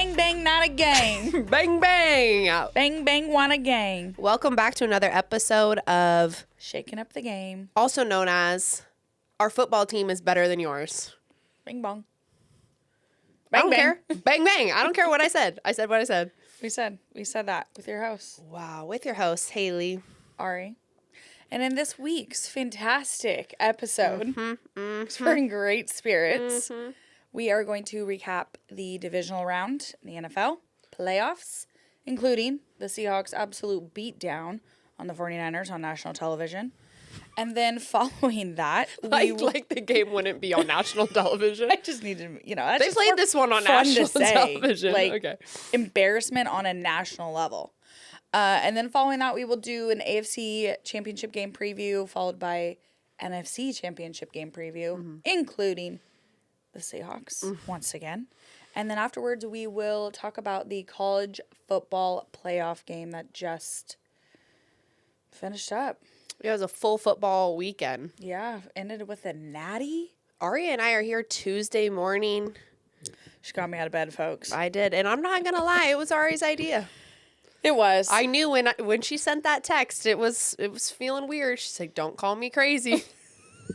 Bang, bang, not a gang. Bang, bang. Bang, bang, want a gang. Welcome back to another episode of Shaking up the game. also known as Our Football Team is Better Than Yours. Bing bong. I don't care. Bang, bang. I don't care what I said. I said what I said. We said that with your host, Wow. With your host, Haley. Ari. And in this week's fantastic episode, we're in great spirits. We are going to recap the divisional round in the NFL, playoffs, including the Seahawks' absolute beatdown on the 49ers on national television. And then following that, Like the game wouldn't be on national television. I just needed, that's They just played this one on national television. Like, Okay. embarrassment on a national level. And then following that, we will do an AFC championship game preview, followed by NFC championship game preview, including the Seahawks once again. And then afterwards, we will talk about the college football playoff game that just finished up. It was a full football weekend. Yeah, ended with a Natty. Ari and I are here Tuesday morning. She got me out of bed, folks. I did. And I'm not going to lie. It was Ari's idea. It was. I knew when she sent that text, it was feeling weird. She's like, "Don't call me crazy."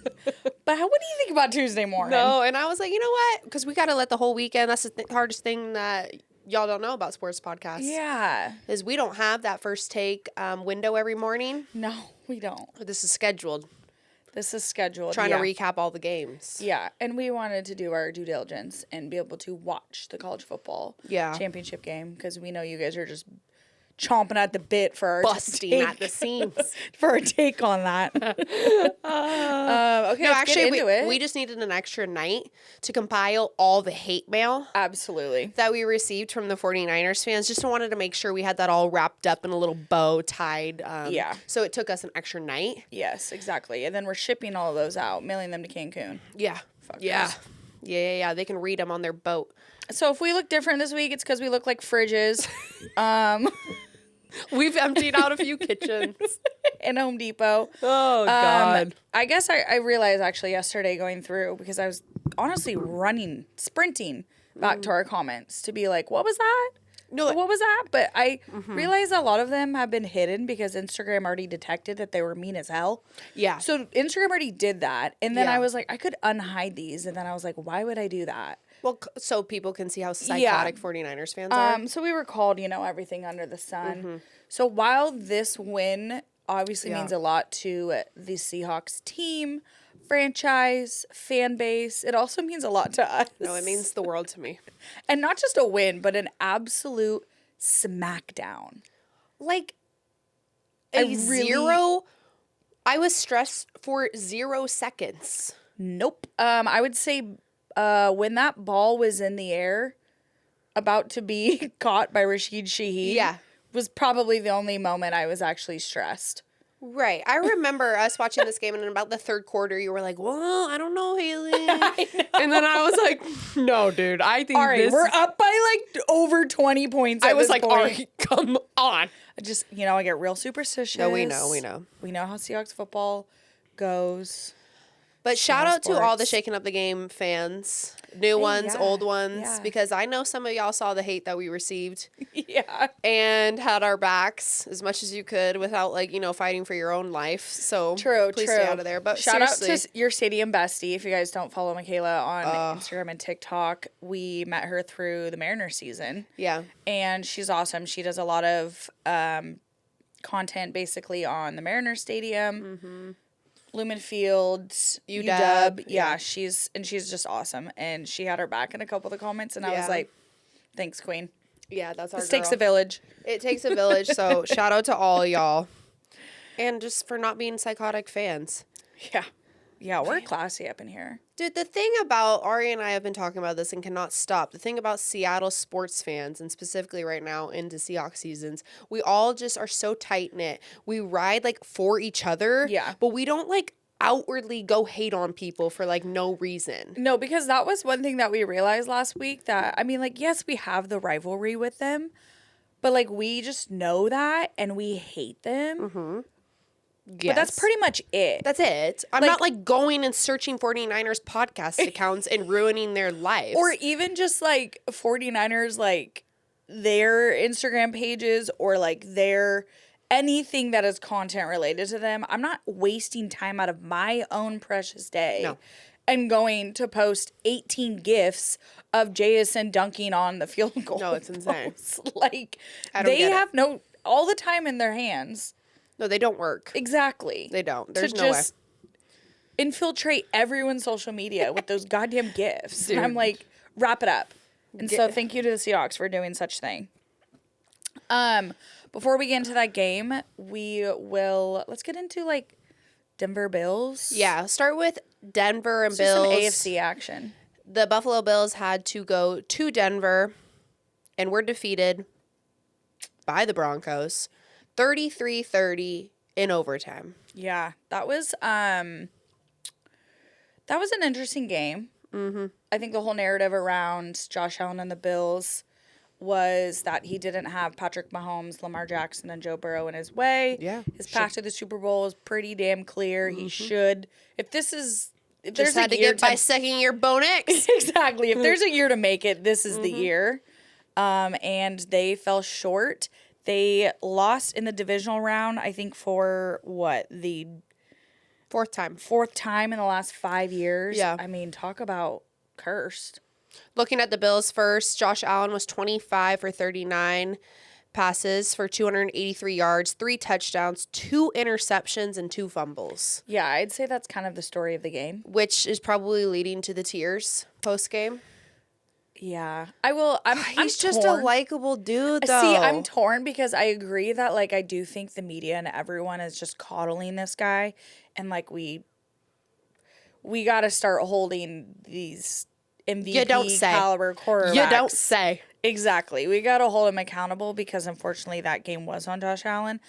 But what do you think about Tuesday morning? No, and I was like, you know what? Because we got to let the whole weekend. That's the hardest thing that y'all don't know about sports podcasts. Yeah. Is we don't have that first take window every morning. No, we don't. This is scheduled. This is scheduled. Trying to recap all the games. Yeah, and we wanted to do our due diligence and be able to watch the college football championship game because we know you guys are just chomping at the bit for our Busting at the seams. for our take on that. Okay, No, let's actually, get into it. we just needed an extra night to compile all the hate mail Absolutely. that we received from the 49ers fans. Just wanted to make sure we had that all wrapped up in a little bow tied. Yeah. So it took us an extra night. Yes, exactly. And then we're shipping all of those out, mailing them to Cancun. Yeah. Fuckers. Yeah. They can read them on their boat. So if we look different this week, it's because we look like fridges. We've emptied out a few kitchens. In Home Depot. Oh, God. I guess I realized actually yesterday going through because I was honestly sprinting back to our comments to be like, what was that? No, What was that? But I realized a lot of them have been hidden because Instagram already detected that they were mean as hell. Yeah. So Instagram already did that. And then Yeah. I was like, I could unhide these. And then I was like, why would I do that? Well, so people can see how psychotic 49ers fans are. So we were called, everything under the sun. So while this win obviously means a lot to the Seahawks team, franchise, fan base, it also means a lot to us. No, it means the world to me. And not just a win, but an absolute smackdown. Like, I was stressed for 0 seconds. Nope. I would say when that ball was in the air, about to be caught by Rashid Shaheed, was probably the only moment I was actually stressed. Right. I remember us watching this game, and in about the third quarter, you were like, well, I don't know, Haley. And then I was like, no, dude, I think We're up by like over 20 points at I was this like, point. Ari, come on. I just, I get real superstitious. No, we know. We know how Seahawks football goes. But shout out to all the sports. Shaking Up the Game fans, new ones, yeah, old ones, yeah. because I know some of y'all saw the hate that we received Yeah. and had our backs as much as you could without, fighting for your own life. So True. please stay out of there. But shout out seriously, to your stadium bestie. If you guys don't follow Michaela on Instagram and TikTok, we met her through the Mariners season. yeah. And she's awesome. She does a lot of content basically on the Mariners Stadium, Lumen Field, UW. Yeah, she's just awesome. And she had her back in a couple of the comments, and I was like, thanks, Queen. Yeah, that's our This takes girl. a village. It takes a village, so shout out to all y'all. And just for not being psychotic fans. Yeah. Yeah, we're classy up in here. Dude, the thing about, Ari and I have been talking about this and cannot stop. The thing about Seattle sports fans, and specifically right now into Seahawks seasons, we all just are so tight-knit. We ride, for each other. Yeah. But we don't, outwardly go hate on people for, no reason. No, because that was one thing that we realized last week that, yes, we have the rivalry with them, but, we just know that and we hate them. But that's pretty much it. That's it. I'm not like going and searching 49ers podcast accounts and ruining their lives. Or even just like 49ers, like their Instagram pages or like their anything that is content related to them. I'm not wasting time out of my own precious day and going to post 18 GIFs of Jason dunking on the field goal. No, it's insane. Like, they have all the time in their hands. No, they don't work. Exactly. They don't. There's no way. Infiltrate everyone's social media with those goddamn GIFs. And I'm like, wrap it up. And so thank you to the Seahawks for doing such thing. Before we get into that game, let's get into like Denver Bills. Yeah, start with Denver and Bills. Some AFC action. The Buffalo Bills had to go to Denver and were defeated by the Broncos 33-30 in overtime. Yeah, that was an interesting game. Mm-hmm. I think the whole narrative around Josh Allen and the Bills was that he didn't have Patrick Mahomes, Lamar Jackson, and Joe Burrow in his way. Yeah. His path to the Super Bowl is pretty damn clear. Mm-hmm. He should. If there's had to get by second-year Bo Nix. Exactly. If there's a year to make it, this is the year. And they fell short. They lost in the divisional round, I think, for the fourth time in the last 5 years. Yeah. I mean, talk about cursed. Looking at the Bills first, Josh Allen was 25 for 39 passes for 283 yards, 3 touchdowns, 2 interceptions, and 2 fumbles. Yeah, I'd say that's kind of the story of the game. Which is probably leading to the tears post-game. Yeah. He's just a likable dude, though. See, I'm torn because I agree that, like, I do think the media and everyone is just coddling this guy. And, like, we got to start holding these MVP caliber quarterbacks. You don't say. Exactly. We got to hold him accountable because, unfortunately, that game was on Josh Allen.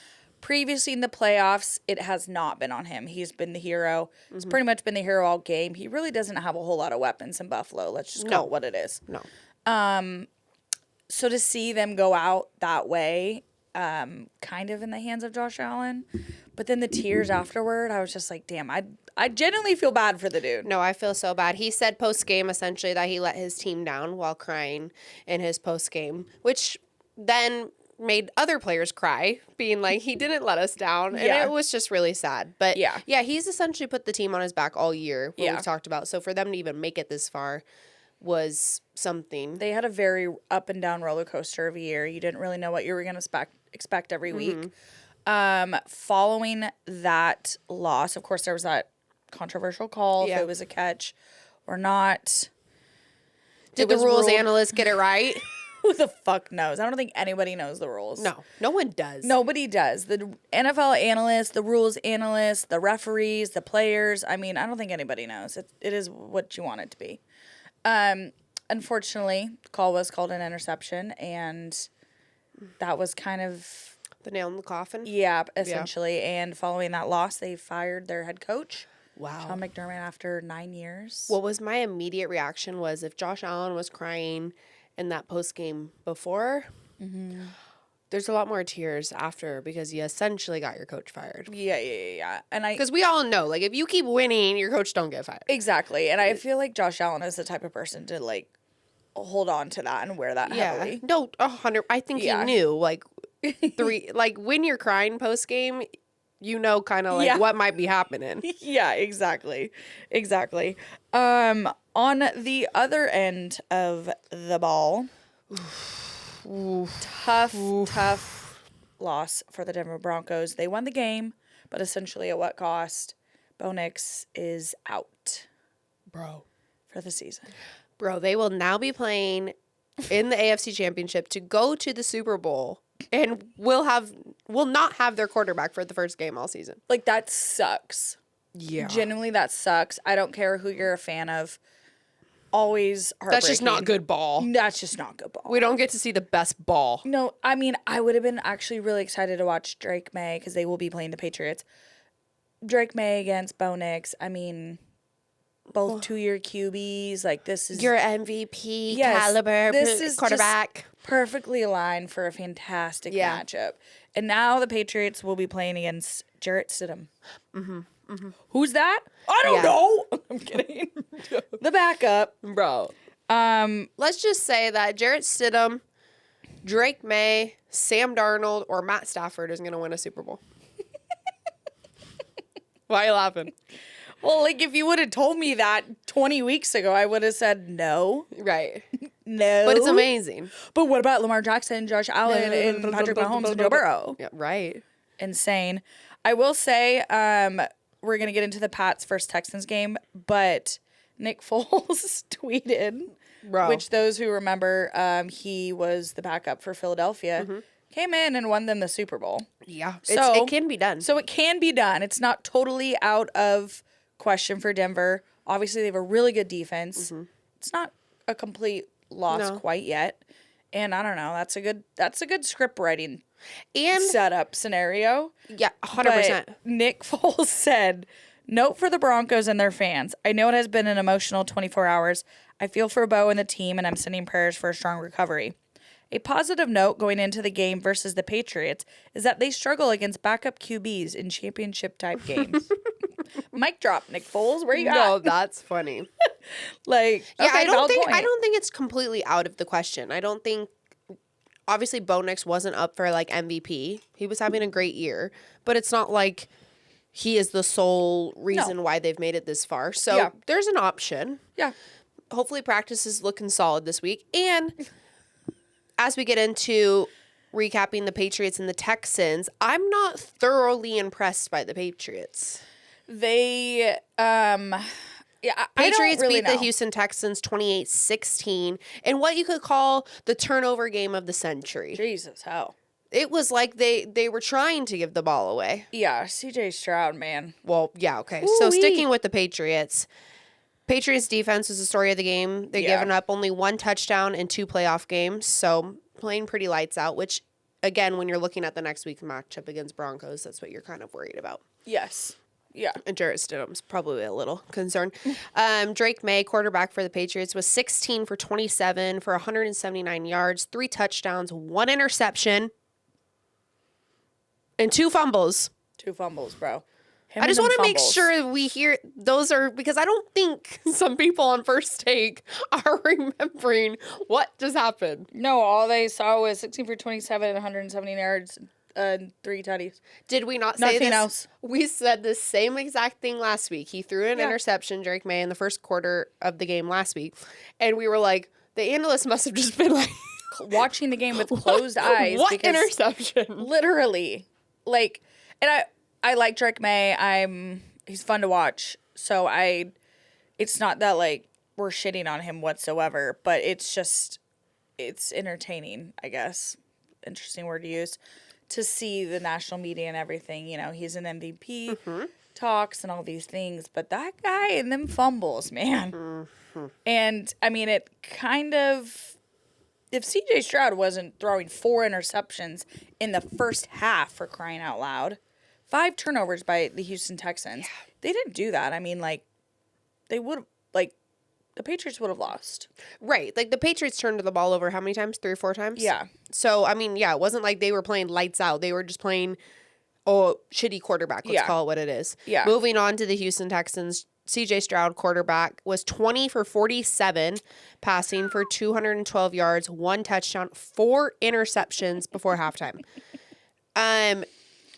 Previously in the playoffs, it has not been on him. He's been the hero. Mm-hmm. He's pretty much been the hero all game. He really doesn't have a whole lot of weapons in Buffalo. Let's just call it what it is. No. So to see them go out that way, kind of in the hands of Josh Allen, but then the tears afterward, I was just like, damn, I genuinely feel bad for the dude. No, I feel so bad. He said post-game, essentially, that he let his team down while crying in his post-game, which then made other players cry, being like, he didn't let us down. And it was just really sad. But yeah, he's essentially put the team on his back all year, what we've talked about. So for them to even make it this far was something. They had a very up and down roller coaster of a year. You didn't really know what you were going to expect every week. Following that loss, of course, there was that controversial call if it was a catch or not. Did the rules analyst get it right? Who the fuck knows? I don't think anybody knows the rules. No one does. Nobody does. The NFL analysts, the rules analysts, the referees, the players. I mean, I don't think anybody knows. It is what you want it to be. Unfortunately, the call was called an interception, and that was kind of the nail in the coffin. Yeah, essentially. Yeah. And following that loss, they fired their head coach. Wow. Sean McDermott after 9 years. What was my immediate reaction was if Josh Allen was crying in that post game before, there's a lot more tears after because you essentially got your coach fired. Yeah. And because we all know, like, if you keep winning, your coach don't get fired. Exactly. And I feel like Josh Allen is the type of person to, like, hold on to that and wear that heavily. No, 100. I think he knew, like, when you're crying post game, you know, kind of like what might be happening. Yeah, exactly. On the other end of the ball, tough loss for the Denver Broncos. They won the game, but essentially at what cost? Bo Nix is out. Bro. For the season. Bro, they will now be playing in the AFC Championship to go to the Super Bowl and will not have their quarterback for the first game all season. Like, that sucks. Yeah. Genuinely, that sucks. I don't care who you're a fan of. Always heartbreaking. That's just not good ball. That's just not good ball. We don't get to see the best ball. No, I mean, I would have been actually really excited to watch Drake May because they will be playing the Patriots. Drake May against Bo Nix. I mean, both 2-year QBs. Like, this is your MVP Yes, caliber this is quarterback. perfectly aligned for a fantastic Yeah. matchup. And now the Patriots will be playing against Jarrett Stidham. Who's that? I don't Yeah. know. I'm kidding. The backup. Bro. Let's just say that Jarrett Stidham, Drake May, Sam Darnold, or Matt Stafford is going to win a Super Bowl. Why are you laughing? Well, like, if you would have told me that 20 weeks ago, I would have said no. Right. No. But it's amazing. But what about Lamar Jackson, Josh Allen, and Patrick Mahomes and Joe Burrow? Yeah, right. Insane. I will say, we're going to get into the Pats versus Texans game, but Nick Foles tweeted, Bro. which those who remember, he was the backup for Philadelphia, came in and won them the Super Bowl. Yeah. So it can be done. So it can be done. It's not totally out of question for Denver. Obviously, they have a really good defense. It's not a complete loss quite yet. And I don't know. That's a good script writing and setup scenario. yeah, 100%. But Nick Foles said, "Note for the Broncos and their fans. I know it has been an emotional 24 hours. I feel for Bo and the team, and I'm sending prayers for a strong recovery. A positive note going into the game versus the Patriots is that they struggle against backup QBs in championship-type games." Mic drop, Nick Foles. Where you No, at? that's funny. Like, Yeah, okay, I valid don't point. think it's completely out of the question. I don't think obviously Bo Nix wasn't up for like MVP. He was having a great year, but it's not like he is the sole reason why they've made it this far. So Yeah. there's an option. Yeah. Hopefully practice is looking solid this week. And as we get into recapping the Patriots and the Texans, I'm not thoroughly impressed by the Patriots. They, I Patriots don't really beat the know. Houston Texans 28-16 in what you could call the turnover game of the century. Jesus, hell. It was like they were trying to give the ball away. Yeah, CJ Stroud, man. Well, yeah, okay. So sticking with the Patriots defense was the story of the game. They're giving up only 1 touchdown in 2 playoff games, so playing pretty lights out, which, again, when you're looking at the next week's matchup against Broncos, that's what you're kind of worried about. Yes. Yeah. And Jarrett Stidham's probably a little concerned. Drake May, quarterback for the Patriots, was 16 for 27 for 179 yards, 3 touchdowns, 1 interception, and 2 fumbles. 2 fumbles, bro. Him I just and want them to make fumbles. sure we hear those are because I don't think some people on First Take are remembering what just happened. No, all they saw was 16 for 27 and 170 yards and 3 tutties. Did we not say Nothing this? else. We said the same exact thing last week. He threw an interception, Drake May, in the first quarter of the game last week. And we were like, the analysts must have just been like, Watching the game with closed eyes. what because interception? literally, like, and I like Drake May. He's fun to watch. So it's not that like we're shitting on him whatsoever, but it's entertaining, I guess. Interesting word to use. To see the national media and everything, he's an MVP talks and all these things, but that guy and them fumbles, man. And I mean, it kind of, if CJ Stroud wasn't throwing 4 interceptions in the first half, for crying out loud, 5 turnovers by the Houston Texans, they didn't do that. I mean, like, they would have, like, the Patriots would have lost. Right. Like the Patriots turned the ball over how many times? 3 or 4 times? Yeah. So, I mean, yeah, it wasn't like they were playing lights out. They were just playing, shitty quarterback. Let's call it what it is. Yeah. Moving on to the Houston Texans, CJ Stroud, quarterback, was 20 for 47, passing for 212 yards, 1 touchdown, 4 interceptions before halftime.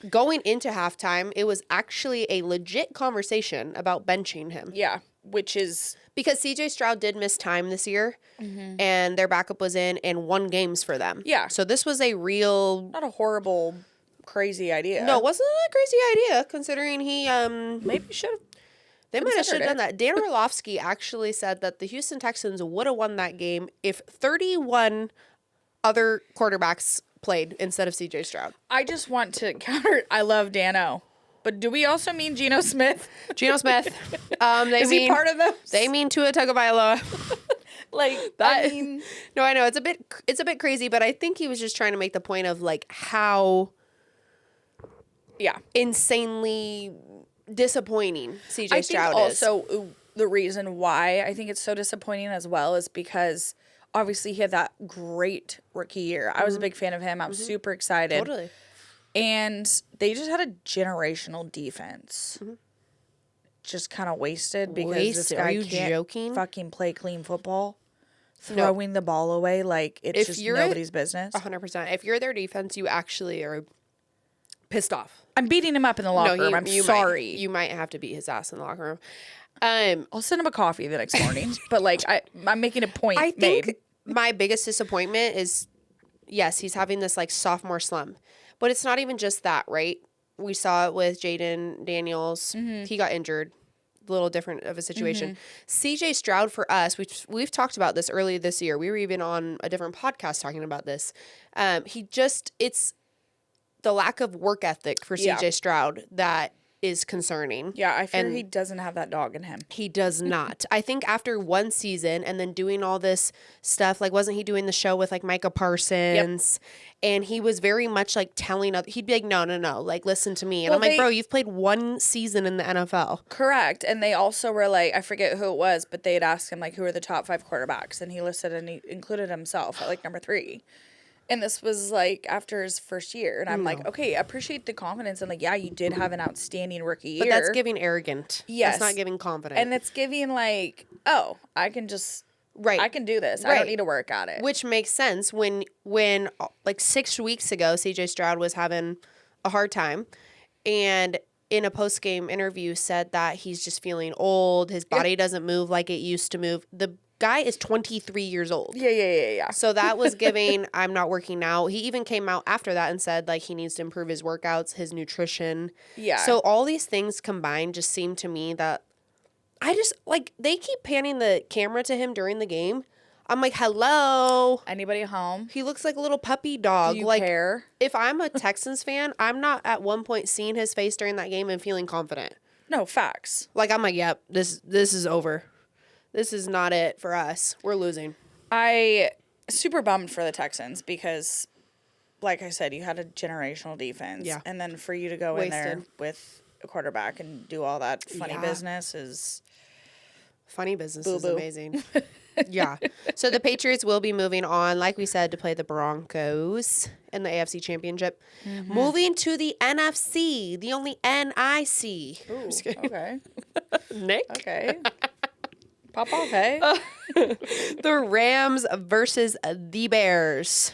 Going into halftime, it was actually a legit conversation about benching him. Yeah, which is... Because CJ Stroud did miss time this year, and their backup was in and won games for them. Yeah. So this was a real... Not a horrible, crazy idea. No, it wasn't a crazy idea, considering he... Maybe should have. They might have considered done that. Dan Orlovsky actually said that the Houston Texans would have won that game if 31 other quarterbacks played instead of CJ Stroud. I just want to counter. I love Dano. But do we also mean Geno Smith? Geno Smith. Is he part of those? They mean Tua Tagovailoa. Like, That, I mean... No, I know. It's a bit crazy, but I think he was just trying to make the point of, like, how... Yeah. insanely disappointing CJ Stroud I is. think also the reason why I think it's so disappointing as well is because obviously he had that great rookie year. I was a big fan of him. I was super excited. Totally. And they just had a generational defense. Just kind of wasted because this Are guy you can't joking? fucking play clean football. Throwing the ball away like it's just nobody's business. 100%. If you're their defense, you actually are pissed off. I'm beating him up in the locker room. I'm sorry. You might have to beat his ass in the locker room. I'll send him a coffee the next morning. But like I'm making a point I made. think my biggest disappointment is, yes, he's having this like sophomore slump, but it's not even just that, right? We saw it with Jaden Daniels. He got injured. A little different of a situation. CJ Stroud for us, we've talked about this earlier this year. We were even on a different podcast talking about this. It's the lack of work ethic for CJ Stroud that is concerning. Yeah, I fear he doesn't have that dog in him. He does not. I think after one season and then doing all this stuff, like wasn't he doing the show with like Micah Parsons? Yep. And he was very much like telling he'd be like, no, like listen to me. And I'm like, bro, you've played one season in the NFL. Correct. And they also were like, I forget who it was, but they had asked him like, who are the top 5 quarterbacks? And he listed and he included himself at like number 3. And this was like after his first year. And I'm like, okay, appreciate the confidence. And like, yeah, you did have an outstanding rookie year. But that's giving arrogant. Yes. That's not giving confident. And it's giving like, oh, I can just, I can do this. I don't need to work at it. Which makes sense when like 6 weeks ago, CJ Stroud was having a hard time. And in a post-game interview said that he's just feeling old. His body doesn't move like it used to move. The guy is 23 years old. Yeah. So that was giving, I'm not working now. He even came out after that and said, like, he needs to improve his workouts, his nutrition. Yeah. So all these things combined just seem to me that I just, like, they keep panning the camera to him during the game. I'm like, hello. Anybody home? He looks like a little puppy dog. Do you like, care? If I'm a Texans fan, I'm not at one point seeing his face during that game and feeling confident. No, facts. Like, I'm like, yep, this is over. This is not it for us. We're losing. I super bummed for the Texans because, like I said, you had a generational defense. Yeah. And then for you to go in there with a quarterback and do all that funny business is... Funny business Boo-boo. is amazing. Yeah. So the Patriots will be moving on, like we said, to play the Broncos in the AFC Championship. Moving to the NFC, the only NIC. Ooh, okay. Nick? Okay. Pop off, hey? The Rams versus the Bears.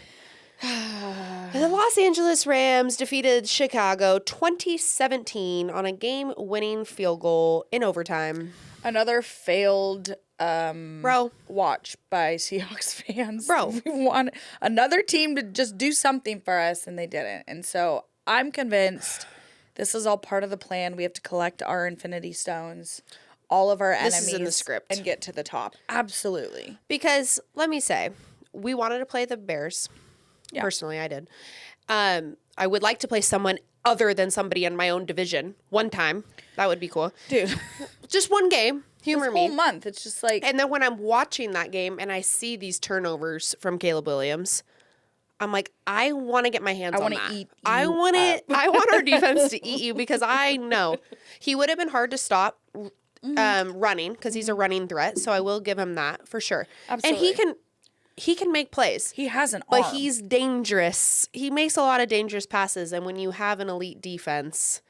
The Los Angeles Rams defeated Chicago 2017 on a game-winning field goal in overtime. Another failed Bro. watch by Seahawks fans. Bro. We want another team to just do something for us, and they didn't. And so I'm convinced this is all part of the plan. We have to collect our Infinity Stones, all of our enemies, This is in the script. and get to the top. Absolutely. Because, let me say, we wanted to play the Bears. Yeah. Personally, I did. I would like to play someone other than somebody in my own division one time. That would be cool. Dude. Just one game. Humor This me. whole month, it's just like... And then when I'm watching that game and I see these turnovers from Caleb Williams, I'm like, I want to get my hands on that. I want to eat I you want it. up. I want our defense to eat you because I know he would have been hard to stop running because he's a running threat. So I will give him that for sure. Absolutely. And he can make plays. He has an arm. But he's dangerous. He makes a lot of dangerous passes. And when you have an elite defense,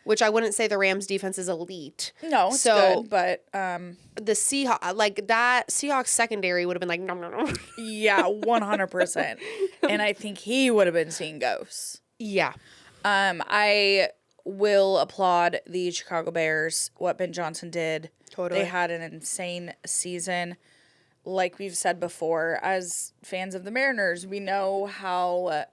which I wouldn't say the Rams defense is elite. No, it's good, but... The Seahawks, like that Seahawks secondary would have been like, no. Yeah, 100%. And I think he would have been seeing ghosts. Yeah. I will applaud the Chicago Bears, what Ben Johnson did. Totally. They had an insane season. Like we've said before, as fans of the Mariners, we know how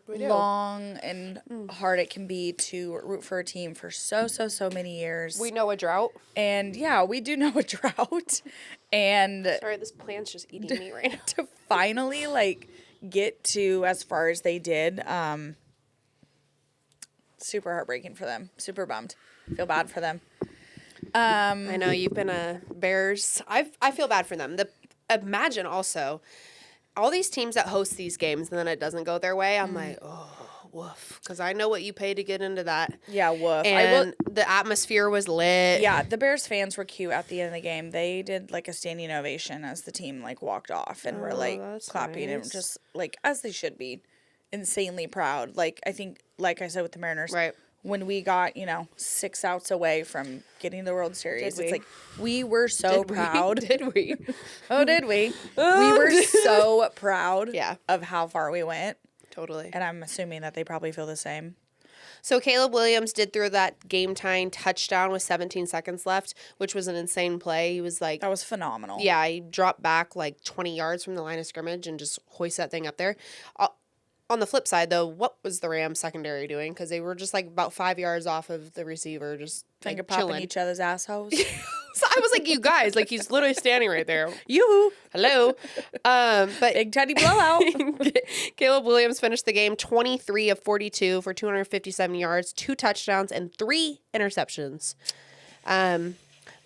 long and hard it can be to root for a team for so many years. We know a drought. And yeah, we do know a drought. And Sorry, this plant's just eating me right now. to finally like get to as far as they did, super heartbreaking for them. Super bummed. Feel bad for them. I know you've been a Bears. I feel bad for them. Imagine also all these teams that host these games and then it doesn't go their way. I'm like, oh, woof. Because I know what you paid to get into that. Yeah, woof. And the atmosphere was lit. Yeah, the Bears fans were cute at the end of the game. They did like a standing ovation as the team like walked off and were like clapping and just like as they should be, insanely proud. Like I think, like I said with the Mariners, Right. when we got 6 outs away from getting the World Series, Did we? it's like we were so proud. Did we? Oh, did we? We were so proud. Yeah. Of how far we went, Totally. and I'm assuming that they probably feel the same. So Caleb Williams did throw that game-tying touchdown with 17 seconds left, which was an insane play. He was like, That was phenomenal. yeah, he dropped back like 20 yards from the line of scrimmage and just hoist that thing up there. On the flip side, though, what was the Rams secondary doing? Because they were just like about 5 yards off of the receiver, just Finger like, popping chilling. each other's assholes. So I was like, you guys, like he's literally standing right there. Yoo-hoo. Hello. But Big Teddy blowout. Caleb Williams finished the game 23 of 42 for 257 yards, 2 touchdowns, and 3 interceptions.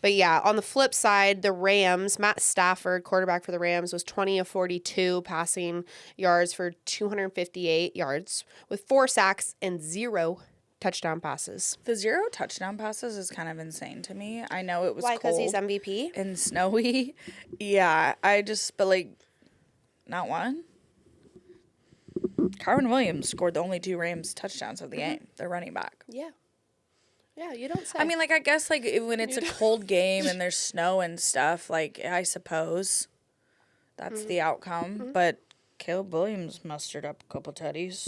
But yeah, on the flip side, the Rams, Matt Stafford, quarterback for the Rams, was 20 of 42 passing yards for 258 yards with 4 sacks and 0 touchdown passes. The 0 touchdown passes is kind of insane to me. I know it was Why? Because cold he's MVP? and snowy. Yeah, but like, not one. Kyron Williams scored the only 2 Rams touchdowns of the game. They're running back. Yeah. Yeah, you don't say. I mean, like, I guess, like, when it's a cold game and there's snow and stuff, like, I suppose that's the outcome. But Caleb Williams mustered up a couple tutties.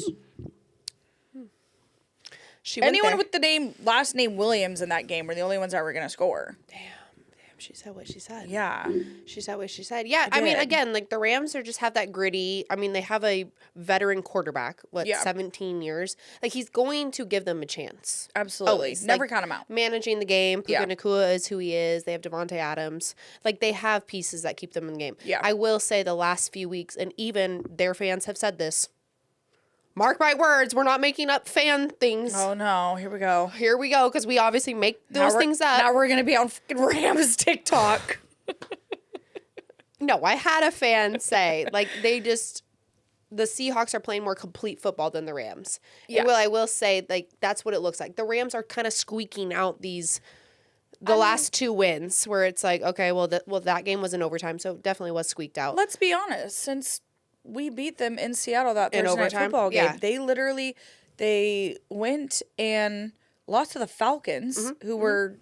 Anyone with the last name Williams in that game were the only ones that were going to score. Damn, she said what she said. Yeah. She said what she said. Yeah, I mean, did. again, like the Rams are just have that gritty. I mean, they have a veteran quarterback, 17 years. Like he's going to give them a chance. Absolutely. Always. Never Like, count him out. Managing the game. Puka Yeah. Nacua is who he is. They have Devontae Adams. Like they have pieces that keep them in the game. Yeah. I will say the last few weeks, and even their fans have said this. Mark my words, we're not making up fan things. Oh, no. Here we go. Here we go, because we obviously make those things up. Now we're going to be on fucking Rams TikTok. No, I had a fan say, like, the Seahawks are playing more complete football than the Rams. Yeah. And I will say, like, that's what it looks like. The Rams are kind of squeaking out the last 2 wins where it's like, okay, well, that game was in overtime, so it definitely was squeaked out. Let's be honest. Since we beat them in Seattle that In Thursday night overtime? football game, Yeah. they went and lost to the Falcons, who were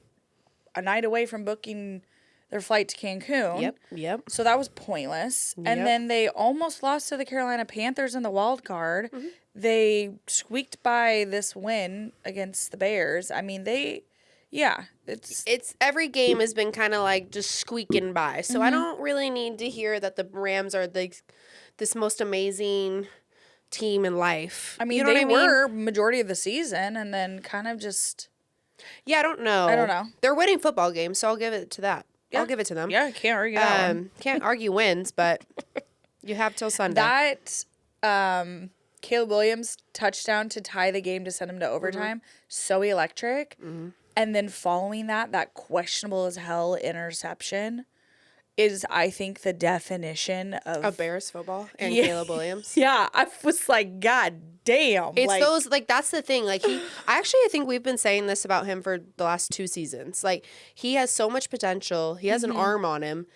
a night away from booking their flight to Cancun. Yep. So that was pointless. And Yep. then they almost lost to the Carolina Panthers in the wild card. They squeaked by this win against the Bears. I mean, It's every game has been kind of like just squeaking by. So I don't really need to hear that the Rams are this most amazing team in life. I mean, you know they what I mean? were majority of the season and then kind of just. Yeah, I don't know. I don't know. They're winning football games, so I'll give it to that. Yeah. I'll give it to them. Yeah, I can't argue that one. Can't argue wins, but you have till Sunday. That Caleb Williams touchdown to tie the game to send him to overtime, so electric. And then following that questionable as hell interception is, I think, the definition of Bears football and Yeah. Caleb Williams. Yeah, I was like, God damn. It's that's the thing. Like I think we've been saying this about him for the last 2 seasons. Like he has so much potential. He has an arm on him,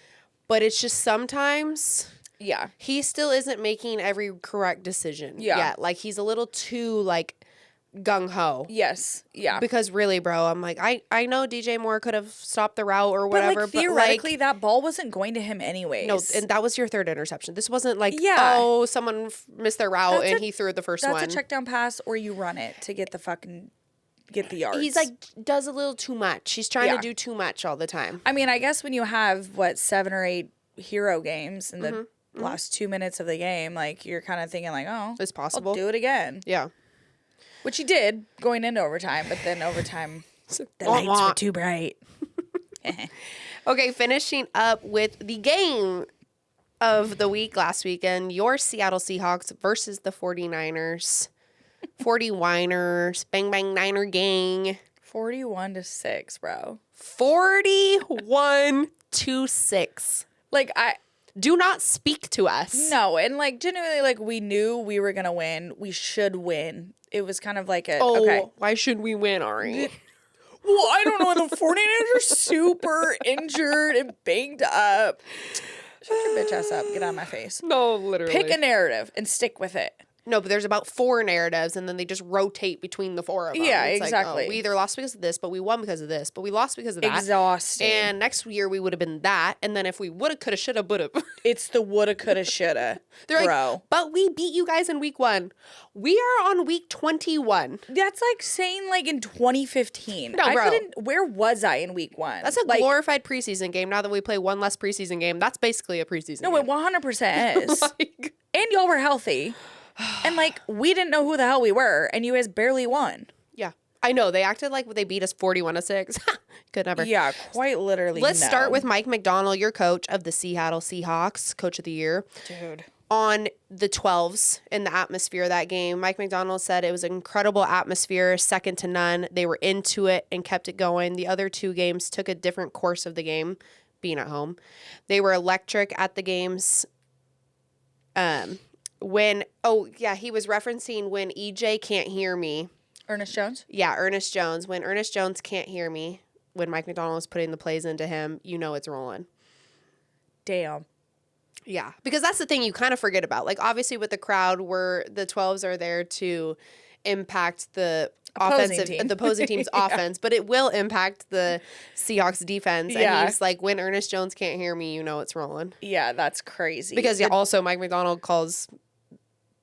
but it's just sometimes Yeah. he still isn't making every correct decision yet. Like he's a little too like gung ho. Yes. Yeah. Because really, bro, I'm like, I know DJ Moore could have stopped the route or But whatever, like, but theoretically, that ball wasn't going to him anyways. no, and that was your 3rd interception. This wasn't like, Yeah. someone missed their route and he threw the first one. That's a check down pass, or you run it to get the yards. He's like, does a little too much. He's trying Yeah. to do too much all the time. I mean, I guess when you have 7 or 8 hero games in the last 2 minutes of the game, like you're kind of thinking like, oh, It's possible. I'll do it again. Yeah. Which he did going into overtime, but then overtime, the Wah, lights wah. were too bright. Okay, finishing up with the game of the week last weekend, your Seattle Seahawks versus the 49ers. 40 Winers, bang bang Niner gang. 41-6, bro. 41-6. Like Do not speak to us. No, and like genuinely, like we knew we were gonna win. We should win. It was kind of like okay. Why should we win, Ari? Well, I don't know. The 49ers are super injured and banged up. Shut your bitch ass up. Get out of my face. No, literally. Pick a narrative and stick with it. No, but there's about 4 narratives, and then they just rotate between the 4 of them. Yeah, it's exactly. Like, we either lost because of this, but we won because of this, but we lost because of that. Exhausting. And next year we would have been that, and then if we woulda, coulda, shoulda, woulda. It's the woulda, coulda, shoulda. They're bro. Like, but we beat you guys in week 1. We are on week 21. That's like saying like in 2015. No, bro. Where was I in week 1? That's a glorified preseason game. Now that we play one less preseason game, that's basically a preseason game. No, it 100% is. And y'all were healthy. And, like, we didn't know who the hell we were, and you guys barely won. Yeah. I know. They acted like they beat us 41-6. Could never. Yeah, quite literally. Let's start with Mike McDonald, your coach of the Seattle Seahawks, coach of the year. Dude. On the 12s in the atmosphere of that game, Mike McDonald said it was an incredible atmosphere, second to none. They were into it and kept it going. The other 2 games took a different course of the game, being at home. They were electric at the games. He was referencing when EJ can't hear me. Ernest Jones? Yeah, Ernest Jones. When Ernest Jones can't hear me, when Mike McDonald was putting the plays into him, you know it's rolling. Damn. Yeah, because that's the thing you kind of forget about. Like, obviously with the crowd, the 12s are there to impact the opposing team's offense, but it will impact the Seahawks defense. Yeah. And he's like, when Ernest Jones can't hear me, you know it's rolling. Yeah, that's crazy. Because also Mike McDonald calls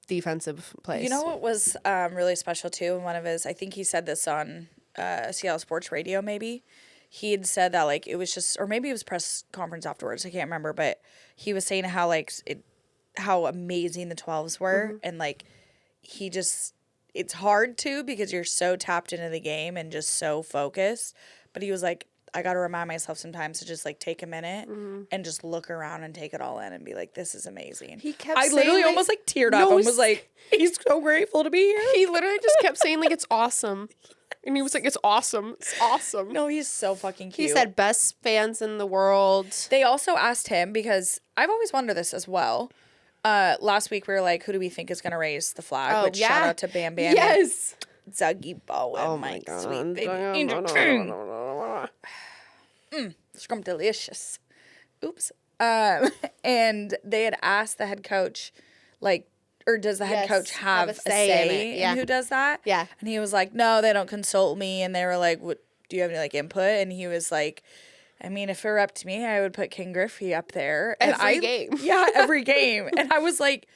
defensive plays. You know what was really special too? In one of his, I think he said this on Seattle Sports Radio maybe. He had said that like it was just, or maybe it was press conference afterwards. I can't remember, but he was saying how like how amazing the 12s were, and like it's hard to because you're so tapped into the game and just so focused. But he was like, I got to remind myself sometimes to just like take a minute and just look around and take it all in and be like, this is amazing. He kept I saying, literally like, almost like teared up and was like, he's so grateful to be here. He literally just kept saying like, it's awesome. And he was like, it's awesome. It's awesome. No, he's so fucking cute. He said best fans in the world. They also asked him, because I've always wondered this as well. Last week we were like, who do we think is going to raise the flag? Oh, Which yeah. shout out to Bam Bam. Yes. Zuggy Bow and my Mike God. Sweet Baby Angel King. Scrumptious. Oops. And they had asked the head coach, like, or does the head coach have a say in Yeah. who does that? Yeah. And he was like, no, they don't consult me. And they were like, what, do you have any like input? And he was like, I mean, if it were up to me, I would put King Griffey up there. And Every game. Yeah, every game. And I was like,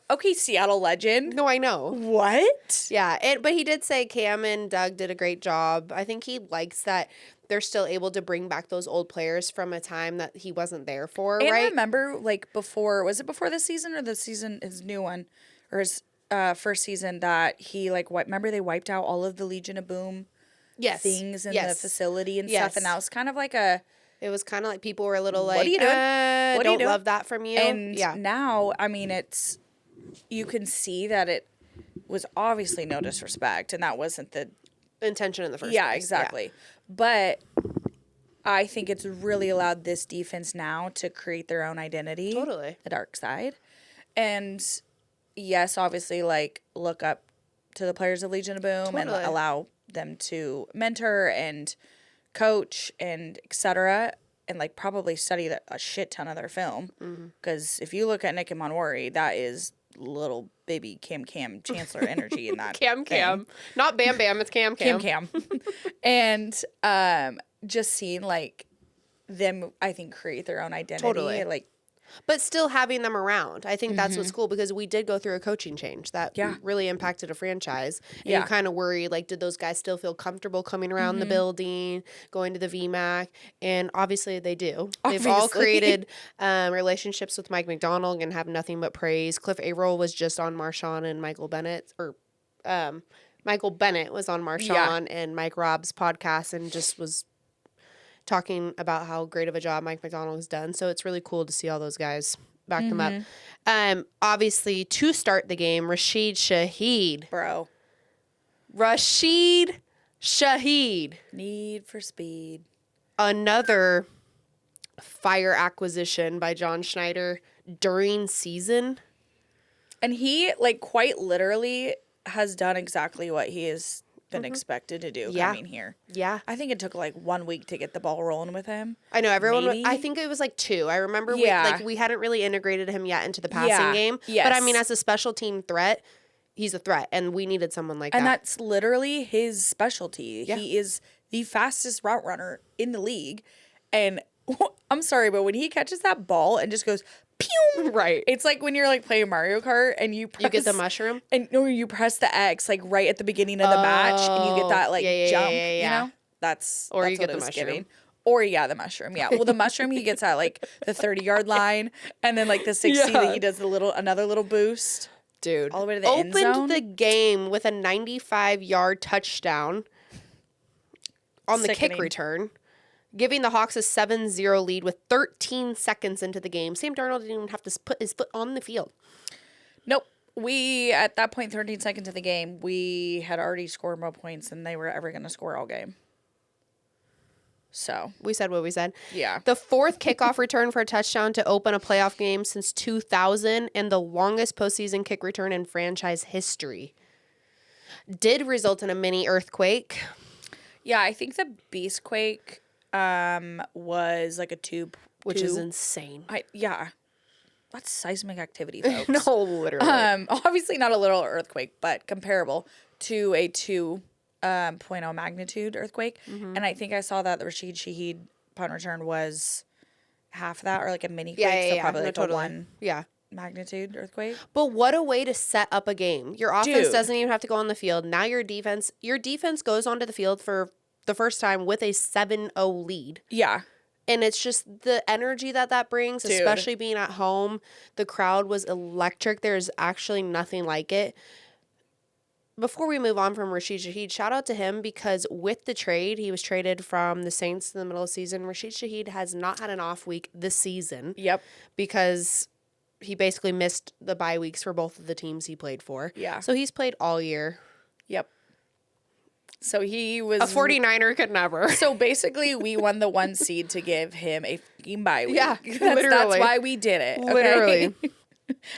okay, Seattle legend. No, I know. What? Yeah, but he did say Cam and Doug did a great job. I think he likes that they're still able to bring back those old players from a time that he wasn't there for, And right? remember, like, was it before this season or the season, his new one, or his first season that he, like, remember they wiped out all of the Legion of Boom things in the facility and stuff, and that was kind of like it was kind of like people were a little what like, are you doing? What are you don't doing? love that from you. And now, I mean, you can see that it was obviously no disrespect, and that wasn't the intention in the first place. Yeah, exactly. But I think it's really allowed this defense now to create their own identity. Totally. The dark side. And yes, obviously, like, look up to the players of Legion of Boom and allow them to mentor and coach and etc. And, like, probably study a shit ton of their film. Because if you look at Nick and Monwari, that is little baby Cam Chancellor energy in that Cam. Not Bam Bam, it's Cam. And just seeing, like, them, I think, create their own identity. Totally. Like, but still having them around. I think that's what's cool, because we did go through a coaching change that really impacted a franchise. And you kind of worry, like, did those guys still feel comfortable coming around the building, going to the VMAC? And obviously they do. They've all created relationships with Mike McDonald and have nothing but praise. Cliff Averill was just on Marshawn and Michael Bennett, or Michael Bennett was on Marshawn and Mike Robb's podcast and just was talking about how great of a job Mike McDonald has done. So it's really cool to see all those guys back them up. Obviously, to start the game, Rashid Shaheed. bro. Rashid Shaheed. Need for speed. Another fire acquisition by John Schneider during season. And he, like, quite literally has done exactly what he has been expected to do coming here. Yeah. I think it took, like, 1 week to get the ball rolling with him. I know everyone. Maybe? I think it was like 2. I remember we hadn't really integrated him yet into the passing game. Yes. But I mean, as a special team threat, he's a threat, and we needed someone like that. And that's literally his specialty. Yeah. He is the fastest route runner in the league. And I'm sorry, but when he catches that ball and just goes, pew! Right. It's like when you're like playing Mario Kart and you get the mushroom? And no, you press the X like right at the beginning of the match and you get that like jump, you know? That's or that's you get what the it was mushroom. giving. Or the mushroom. Yeah. Well, the mushroom he gets at like the 30-yard line and then like the 60 that he does another little boost. Dude, all the way to the end zone. Opened the game with a 95-yard touchdown on the kick return, giving the Hawks a 7-0 lead with 13 seconds into the game. Sam Darnold didn't even have to put his foot on the field. Nope. We, at that point, 13 seconds of the game, we had already scored more points than they were ever going to score all game. So. We said what we said. Yeah. The 4th kickoff return for a touchdown to open a playoff game since 2000 and the longest postseason kick return in franchise history. Did result in a mini earthquake. Yeah, I think the Beastquake was like a 2. Which is insane. That's seismic activity, folks. No, literally. Obviously not a little earthquake, but comparable to a 2.0 magnitude earthquake. Mm-hmm. And I think I saw that the Rashid Shaheed punt return was half that or like a mini quake. So probably like a 1 magnitude earthquake. But what a way to set up a game. Your offense doesn't even have to go on the field. Now your defense goes onto the field for the first time with a 7-0 lead. Yeah. And it's just the energy that brings, especially being at home. The crowd was electric. There's actually nothing like it. Before we move on from Rashid Shaheed, shout out to him because with the trade, he was traded from the Saints in the middle of the season. Rashid Shaheed has not had an off week this season. Yep. Because he basically missed the bye weeks for both of the teams he played for. Yeah. So he's played all year. Yep. So he was... A 49er could never. So basically, we won the 1 seed to give him a fucking bye week. Yeah, literally. That's why we did it. Okay? Literally.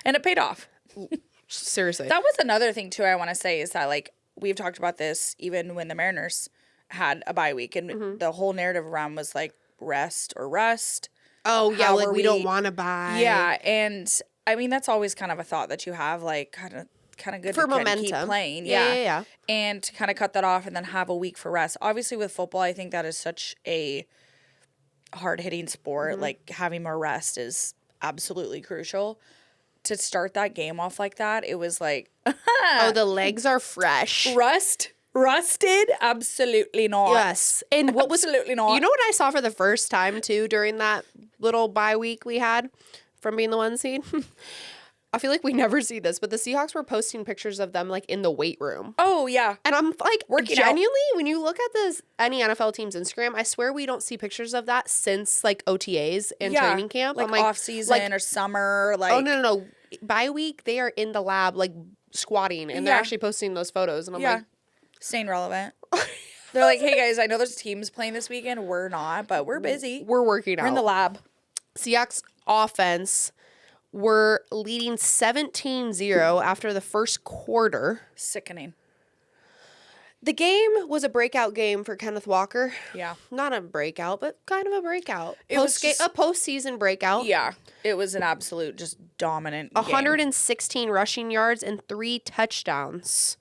And it paid off. Seriously. That was another thing, too, I want to say is that, like, we've talked about this even when the Mariners had a bye week. And the whole narrative around was, like, rest or rust. Oh, yeah, like we don't want to buy. Yeah, and, I mean, that's always kind of a thought that you have, like, kind of good for to momentum. Keep playing. Yeah. And to kind of cut that off and then have a week for rest. Obviously, with football, I think that is such a hard-hitting sport. Like, having more rest is absolutely crucial. To start that game off like that, it was like... Oh, the legs are fresh. Rusted? Absolutely not. Yes. And what was... Absolutely not. You know what I saw for the first time, too, during that little bye week we had from being the 1 seed? I feel like we never see this, but the Seahawks were posting pictures of them, like, in the weight room. Oh, yeah. And I'm like, working genuinely, out. when you look at any NFL team's Instagram, I swear we don't see pictures of that since, like, OTAs and training camp. Like, I'm like off-season or summer. Like, oh, no. Bye week, they are in the lab, like, squatting, and they're actually posting those photos. And I'm like... Staying relevant. They're like, hey, guys, I know there's teams playing this weekend. We're not, but we're busy. We're working out. We're in the lab. Seahawks offense were leading 17-0 after the first quarter. Sickening. The game was a breakout game for Kenneth Walker. Yeah. Not a breakout, but kind of a breakout. It was a postseason breakout. Yeah. It was an absolute just dominant 116 rushing yards and 3 touchdowns.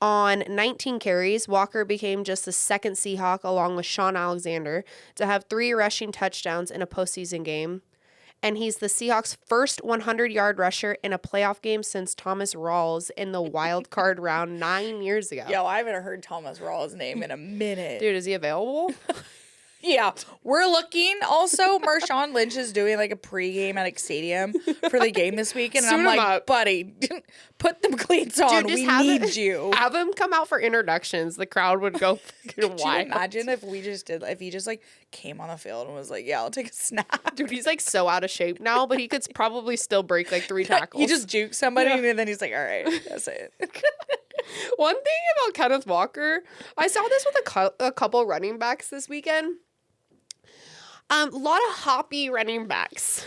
On 19 carries, Walker became just the second Seahawk, along with Sean Alexander, to have 3 rushing touchdowns in a postseason game. And he's the Seahawks' first 100-yard rusher in a playoff game since Thomas Rawls in the wild card round 9 years ago. Yo, I haven't heard Thomas Rawls' name in a minute. Dude, is he available? Yeah. We're looking. Also, Marshawn Lynch is doing like a pregame at Stadium for the game this weekend. And I'm like, buddy, put them cleats on. Dude, we need you. Have him come out for introductions. The crowd would go wild. Could you imagine if he just like came on the field and was like, yeah, I'll take a snap. Dude, he's like so out of shape now, but he could probably still break like 3 tackles. He just jukes somebody and then he's like, all right, that's it. One thing about Kenneth Walker, I saw this with a couple running backs this weekend. A lot of hoppy running backs.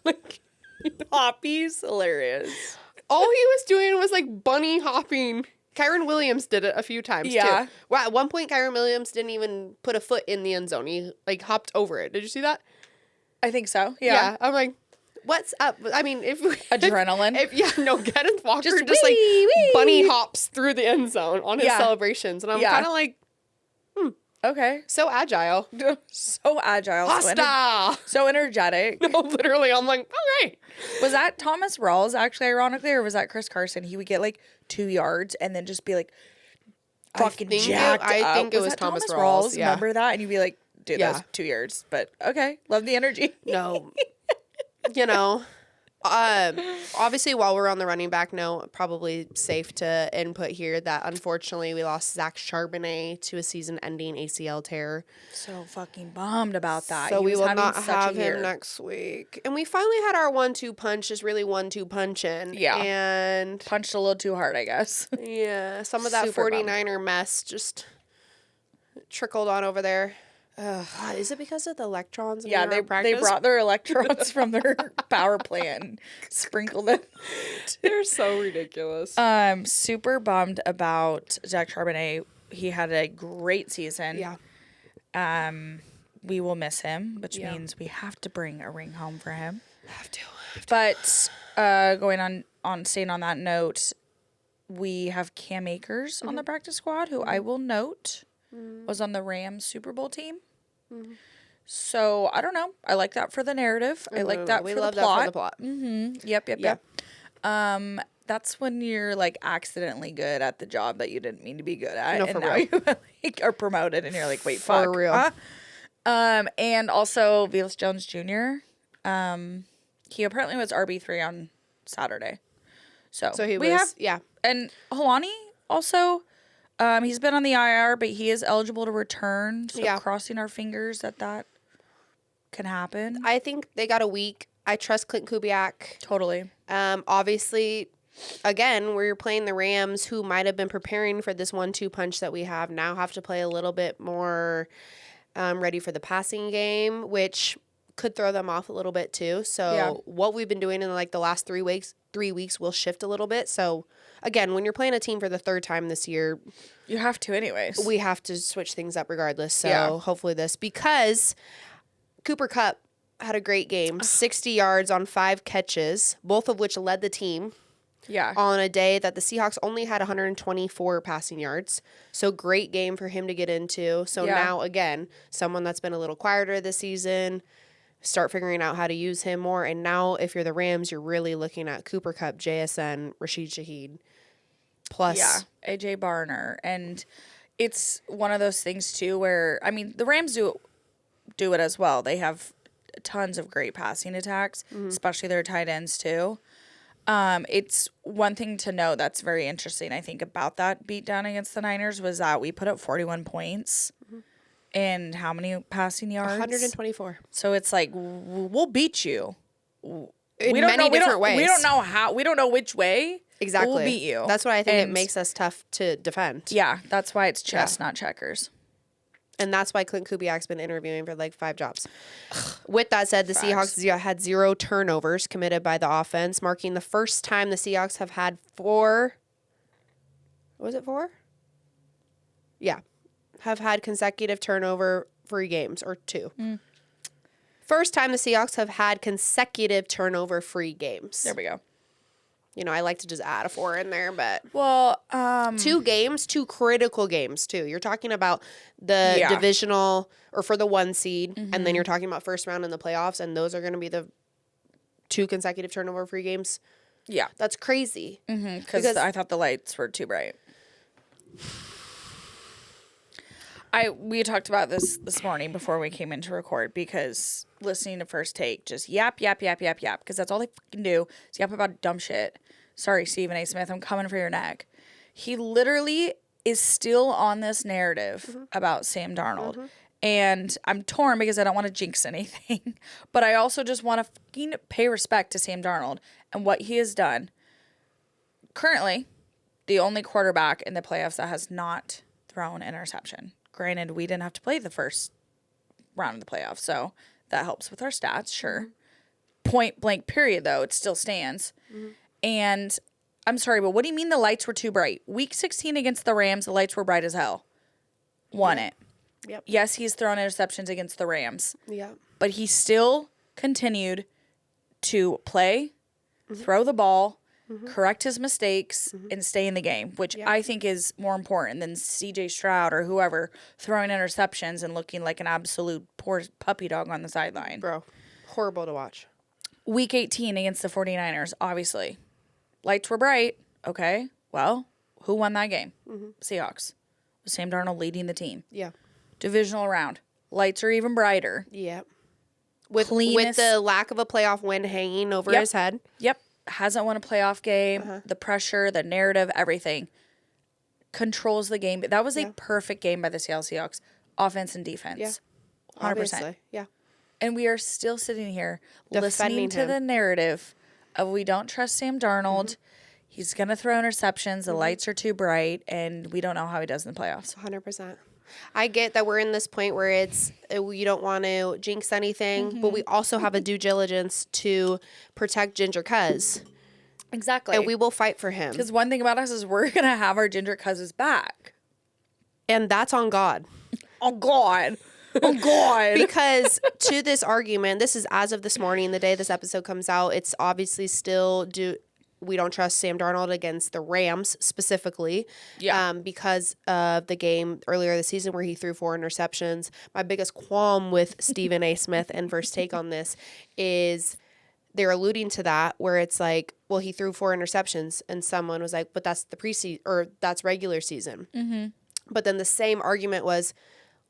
Like, Hoppy's hilarious. all he was doing was like bunny hopping. Kyron Williams did it a few times Yeah. too. Well, at one point, Kyron Williams didn't even put a foot in the end zone. He like hopped over it. Did you see that? I think so. Yeah. I'm like, what's up? I mean, if Adrenaline. Kenneth Walker Just just like wee. bunny hops through the end zone on his Yeah. celebrations, and I'm Yeah. kind of like, Okay. so agile, So agile. hostile. So energetic. No, literally, I'm like, all right. Was that Thomas Rawls actually, ironically, or was that Chris Carson? He would get like 2 yards and then just be like fucking jacked up. I think it was that Thomas Rawls. Yeah. Remember that? And you'd be like, dude, Yeah. that's 2 yards. But okay, love the energy. No, you know, obviously while we're on the running back note, probably safe to input here that unfortunately we lost Zach Charbonnet to a season-ending ACL tear. So fucking bummed about that. So He we was will having not such have a year. him next week. And we finally had our 1-2 punch, just really 1-2 punching. Yeah. And Punched a little too hard, I guess. yeah, some of that Super bummed. 49er mess just trickled on over there. God, is it because of the electrons? Yeah, they brought their electrons from their power plant and sprinkled it. They're so ridiculous. Super bummed about Zach Charbonnet. He had a great season. Yeah. We will miss him, which Yeah. means we have to bring a ring home for him. Have to. But going on staying on that note, we have Cam Akers on the practice squad, who I will note was on the Rams Super Bowl team. So I don't know. I like that for the narrative. I like that we for love the plot. that for the plot. Mm-hmm. Yep. That's when you're like accidentally good at the job that you didn't mean to be good at, No, and for now real. you like are promoted, and you're like, wait, For fuck, real. huh? And also Velus Jones Jr. He apparently was RB3 on Saturday, so So he we was, have, yeah. and Helani also. He's been on the IR, but he is eligible to return. So Yeah. crossing our fingers that can happen. I think they got a week. I trust Clint Kubiak. Totally. Obviously, again, we're playing the Rams, who might have been preparing for this 1-2 punch that we have now have to play a little bit more ready for the passing game, which could throw them off a little bit too. So Yeah. what we've been doing in like the last 3 weeks will shift a little bit. So again, when you're playing a team for the third time this year, You have to anyways. we have to switch things up regardless. So Yeah. hopefully because Cooper Kupp had a great game, 60 yards on 5 catches, both of which led the team Yeah. on a day that the Seahawks only had 124 passing yards. So great game for him to get into. So Yeah. now, again, someone that's been a little quieter this season, start figuring out how to use him more. And now if you're the Rams, you're really looking at Cooper Kupp, JSN, Rashid Shaheed, plus. Yeah. AJ Barner. And it's one of those things too where, I mean, the Rams do it as well. They have tons of great passing attacks, especially their tight ends too. It's one thing to know that's very interesting, I think, about that beatdown against the Niners was that we put up 41 points and how many passing yards? 124. So it's like, we'll beat you. In We don't many know, different ways. We don't know how. We don't know which way. Exactly. We'll beat you. That's why I think it And- makes us tough to defend. Yeah, that's why it's chess, not checkers. And that's why Clint Kubiak's been interviewing for like 5 jobs. With that said, the Seahawks had 0 turnovers committed by the offense, marking the first time the Seahawks have had 4. Was it 4? Yeah. Have had consecutive turnover-free games, or 2. First time the Seahawks have had consecutive turnover-free games. There we go. You know, I like to just add a 4 in there, but Well, 2 games, 2 critical games too. You're talking about the Yeah. divisional or for the 1 seed, and then you're talking about first round in the playoffs, and those are going to be the 2 consecutive turnover-free games. yeah, That's crazy. because Because- I thought the lights were too bright. We talked about this morning before we came in to record because listening to First Take, just yap, because that's all they fucking do is yap about dumb shit. Sorry, Stephen A. Smith, I'm coming for your neck. He literally is still on this narrative about Sam Darnold. And I'm torn because I don't want to jinx anything. But I also just want to fucking pay respect to Sam Darnold and what he has done. Currently, the only quarterback in the playoffs that has not thrown an interception. Granted, we didn't have to play the first round of the playoffs. So that helps with our stats, sure. Point blank period, though, it still stands. And I'm sorry, but what do you mean the lights were too bright? Week 16 against the Rams, the lights were bright as hell. Won it. Yep. Yes, he's thrown interceptions against the Rams. Yeah. But he still continued to play, throw the ball, correct his mistakes, and stay in the game, which I think is more important than C.J. Stroud or whoever throwing interceptions and looking like an absolute poor puppy dog on the sideline. Bro, horrible to watch. Week 18 against the 49ers, obviously. Lights were bright. Okay, well, who won that game? Seahawks. Was Sam Darnold leading the team? Yeah. Divisional round. Lights are even brighter. Yeah. With Cleanest- the lack of a playoff win hanging over his head. Yep. Hasn't won a playoff game. The pressure, the narrative, everything. Controls the game. That was a perfect game by the Seattle Seahawks. Offense and defense. Yeah. 100%. Obviously. Yeah. And we are still sitting here Defending listening to him. the narrative of we don't trust Sam Darnold. He's going to throw interceptions. The lights are too bright. And we don't know how he does in the playoffs. 100%. I get that we're in this point where it's you don't want to jinx anything, but we also have a due diligence to protect Ginger Cuz, Exactly. and we will fight for him. Because one thing about us is we're going to have our Ginger cousins back. And that's on God. Oh, God. Oh, God. Because to this argument, this is as of this morning, the day this episode comes out, it's obviously still we don't trust Sam Darnold against the Rams specifically. Yeah. Because of the game earlier this season where he threw 4 interceptions. My biggest qualm with Stephen A. Smith and First Take on this is they're alluding to that where it's like, well, he threw 4 interceptions, and someone was like, but that's the preseason or that's regular season. But then the same argument was,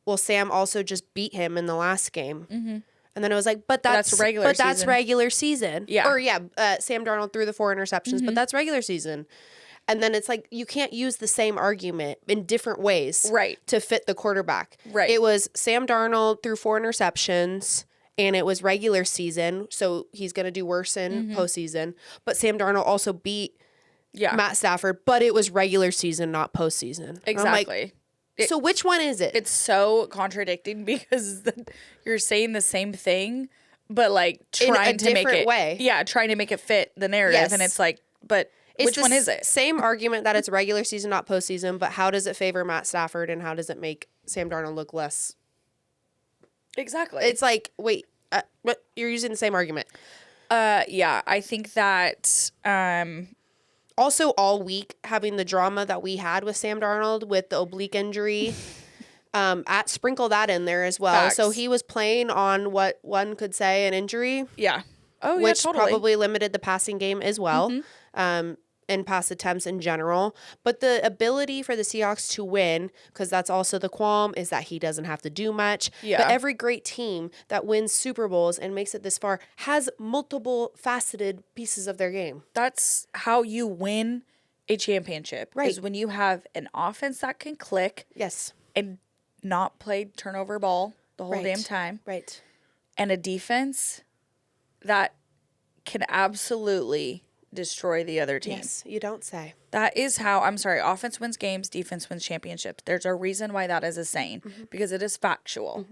well, Sam also just beat him in the last game. And then it was like, but that's regular that's season. regular season. Yeah. Or Sam Darnold threw the 4 interceptions, but that's regular season. And then it's like, you can't use the same argument in different ways to fit the quarterback. Right. It was Sam Darnold threw 4 interceptions and it was regular season. So he's going to do worse in postseason. But Sam Darnold also beat Matt Stafford, but it was regular season, not postseason. Exactly. So which one is it? It's so contradicting because you're saying the same thing, but like trying to make it way. Yeah, trying to make it fit the narrative, Yes. and it's like, but which one is it? Same argument that it's regular season, not postseason, but how does it favor Matt Stafford and how does it make Sam Darnold look less? Exactly. It's like, wait, but you're using the same argument. Yeah, I think that Also, all week having the drama that we had with Sam Darnold with the oblique injury, sprinkle that in there as well. Facts. So he was playing on what one could say an injury. yeah. Oh, yeah, Which totally. probably limited the passing game as well, and pass attempts in general. But the ability for the Seahawks to win, because that's also the qualm, is that he doesn't have to do much. Yeah. But every great team that wins Super Bowls and makes it this far has multiple faceted pieces of their game. That's how you win a championship. Right. Is when you have an offense that can click Yes. and not play turnover ball the whole Right. damn time, Right. and a defense that can absolutely destroy the other team. Yes, you don't say. That is how, I'm sorry, offense wins games, defense wins championships. There's a reason why that is a saying, because it is factual.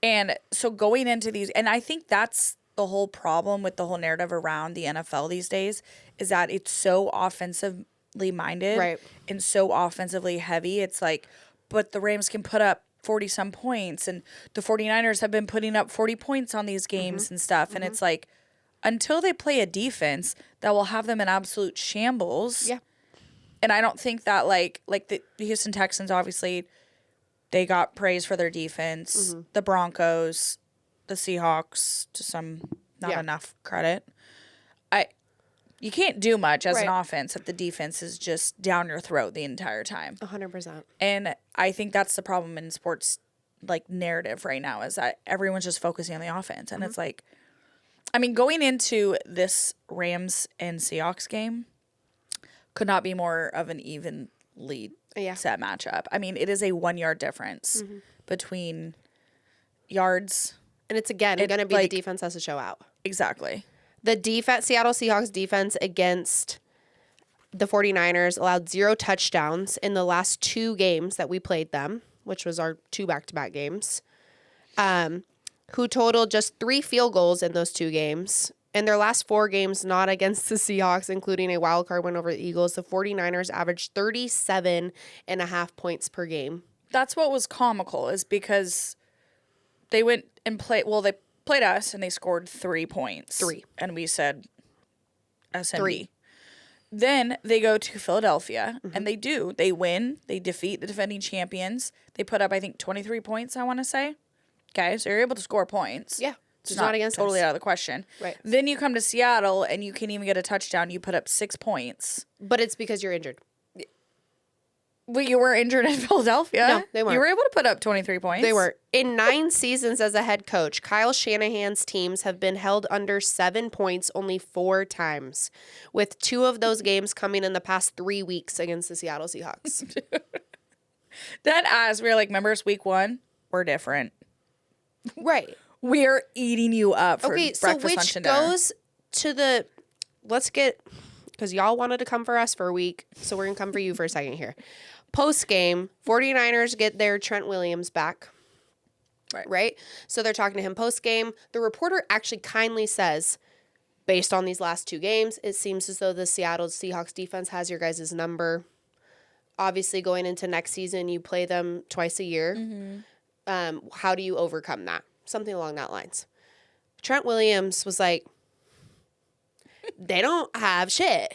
And so going into these, and I think that's the whole problem with the whole narrative around the NFL these days, is that it's so offensively minded Right. and so offensively heavy. It's like, but the Rams can put up 40 some points, and the 49ers have been putting up 40 points on these games and stuff. And it's like, until they play a defense that will have them in absolute shambles. Yeah. And I don't think that like the Houston Texans, obviously, they got praise for their defense. The Broncos, the Seahawks, to some not enough credit. You can't do much as an offense if the defense is just down your throat the entire time. 100%. And I think that's the problem in sports, like, narrative right now, is that everyone's just focusing on the offense. And it's like, I mean, going into this Rams and Seahawks game could not be more of an evenly set matchup. I mean, it is a 1 yard difference between yards. And it's, again, going to be like, the defense has to show out. Exactly. The Seattle Seahawks defense against the 49ers allowed 0 touchdowns in the last 2 games that we played them, which was our 2 back-to-back games. who totaled just 3 field goals in those 2 games. In their last 4 games, not against the Seahawks, including a wild card win over the Eagles, the 49ers averaged 37.5 points per game. That's what was comical, is because they went and played. Well, they played us and they scored 3 points. 3. And we said SMD. 3. Then they go to Philadelphia and they win. They defeat the defending champions. They put up, I think, 23 points, I want to say. Okay, so you're able to score points. Yeah. It's not against totally us. out of the question. Right. Then you come to Seattle and you can't even get a touchdown. You put up 6 points. But it's because you're injured. Well, you were injured in Philadelphia. No, they weren't. You were able to put up 23 points. They were. In 9 seasons as a head coach, Kyle Shanahan's teams have been held under 7 points only 4 times, with 2 of those games coming in the past 3 weeks against the Seattle Seahawks. That as we were like, members, week 1, we're different. Right. We're eating you up for breakfast, lunch, which and dinner. goes to the, let's get, because y'all wanted to come for us for a week, so we're going to come for you for a second here. Post-game, 49ers get their Trent Williams back. Right? So they're talking to him post-game. The reporter actually kindly says, based on these last 2 games, it seems as though the Seattle Seahawks defense has your guys' number. Obviously, going into next season, you play them twice a year. Mm-hmm. How do you overcome that? Something along that lines. Trent Williams was like, they don't have shit.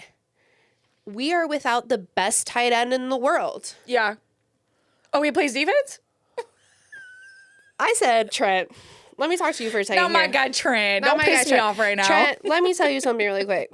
We are without the best tight end in the world. Yeah. Oh, he plays defense? I said, Trent, let me talk to you for a second. Oh my God, Trent. Don't piss me off right now. Trent, let me tell you something really quick.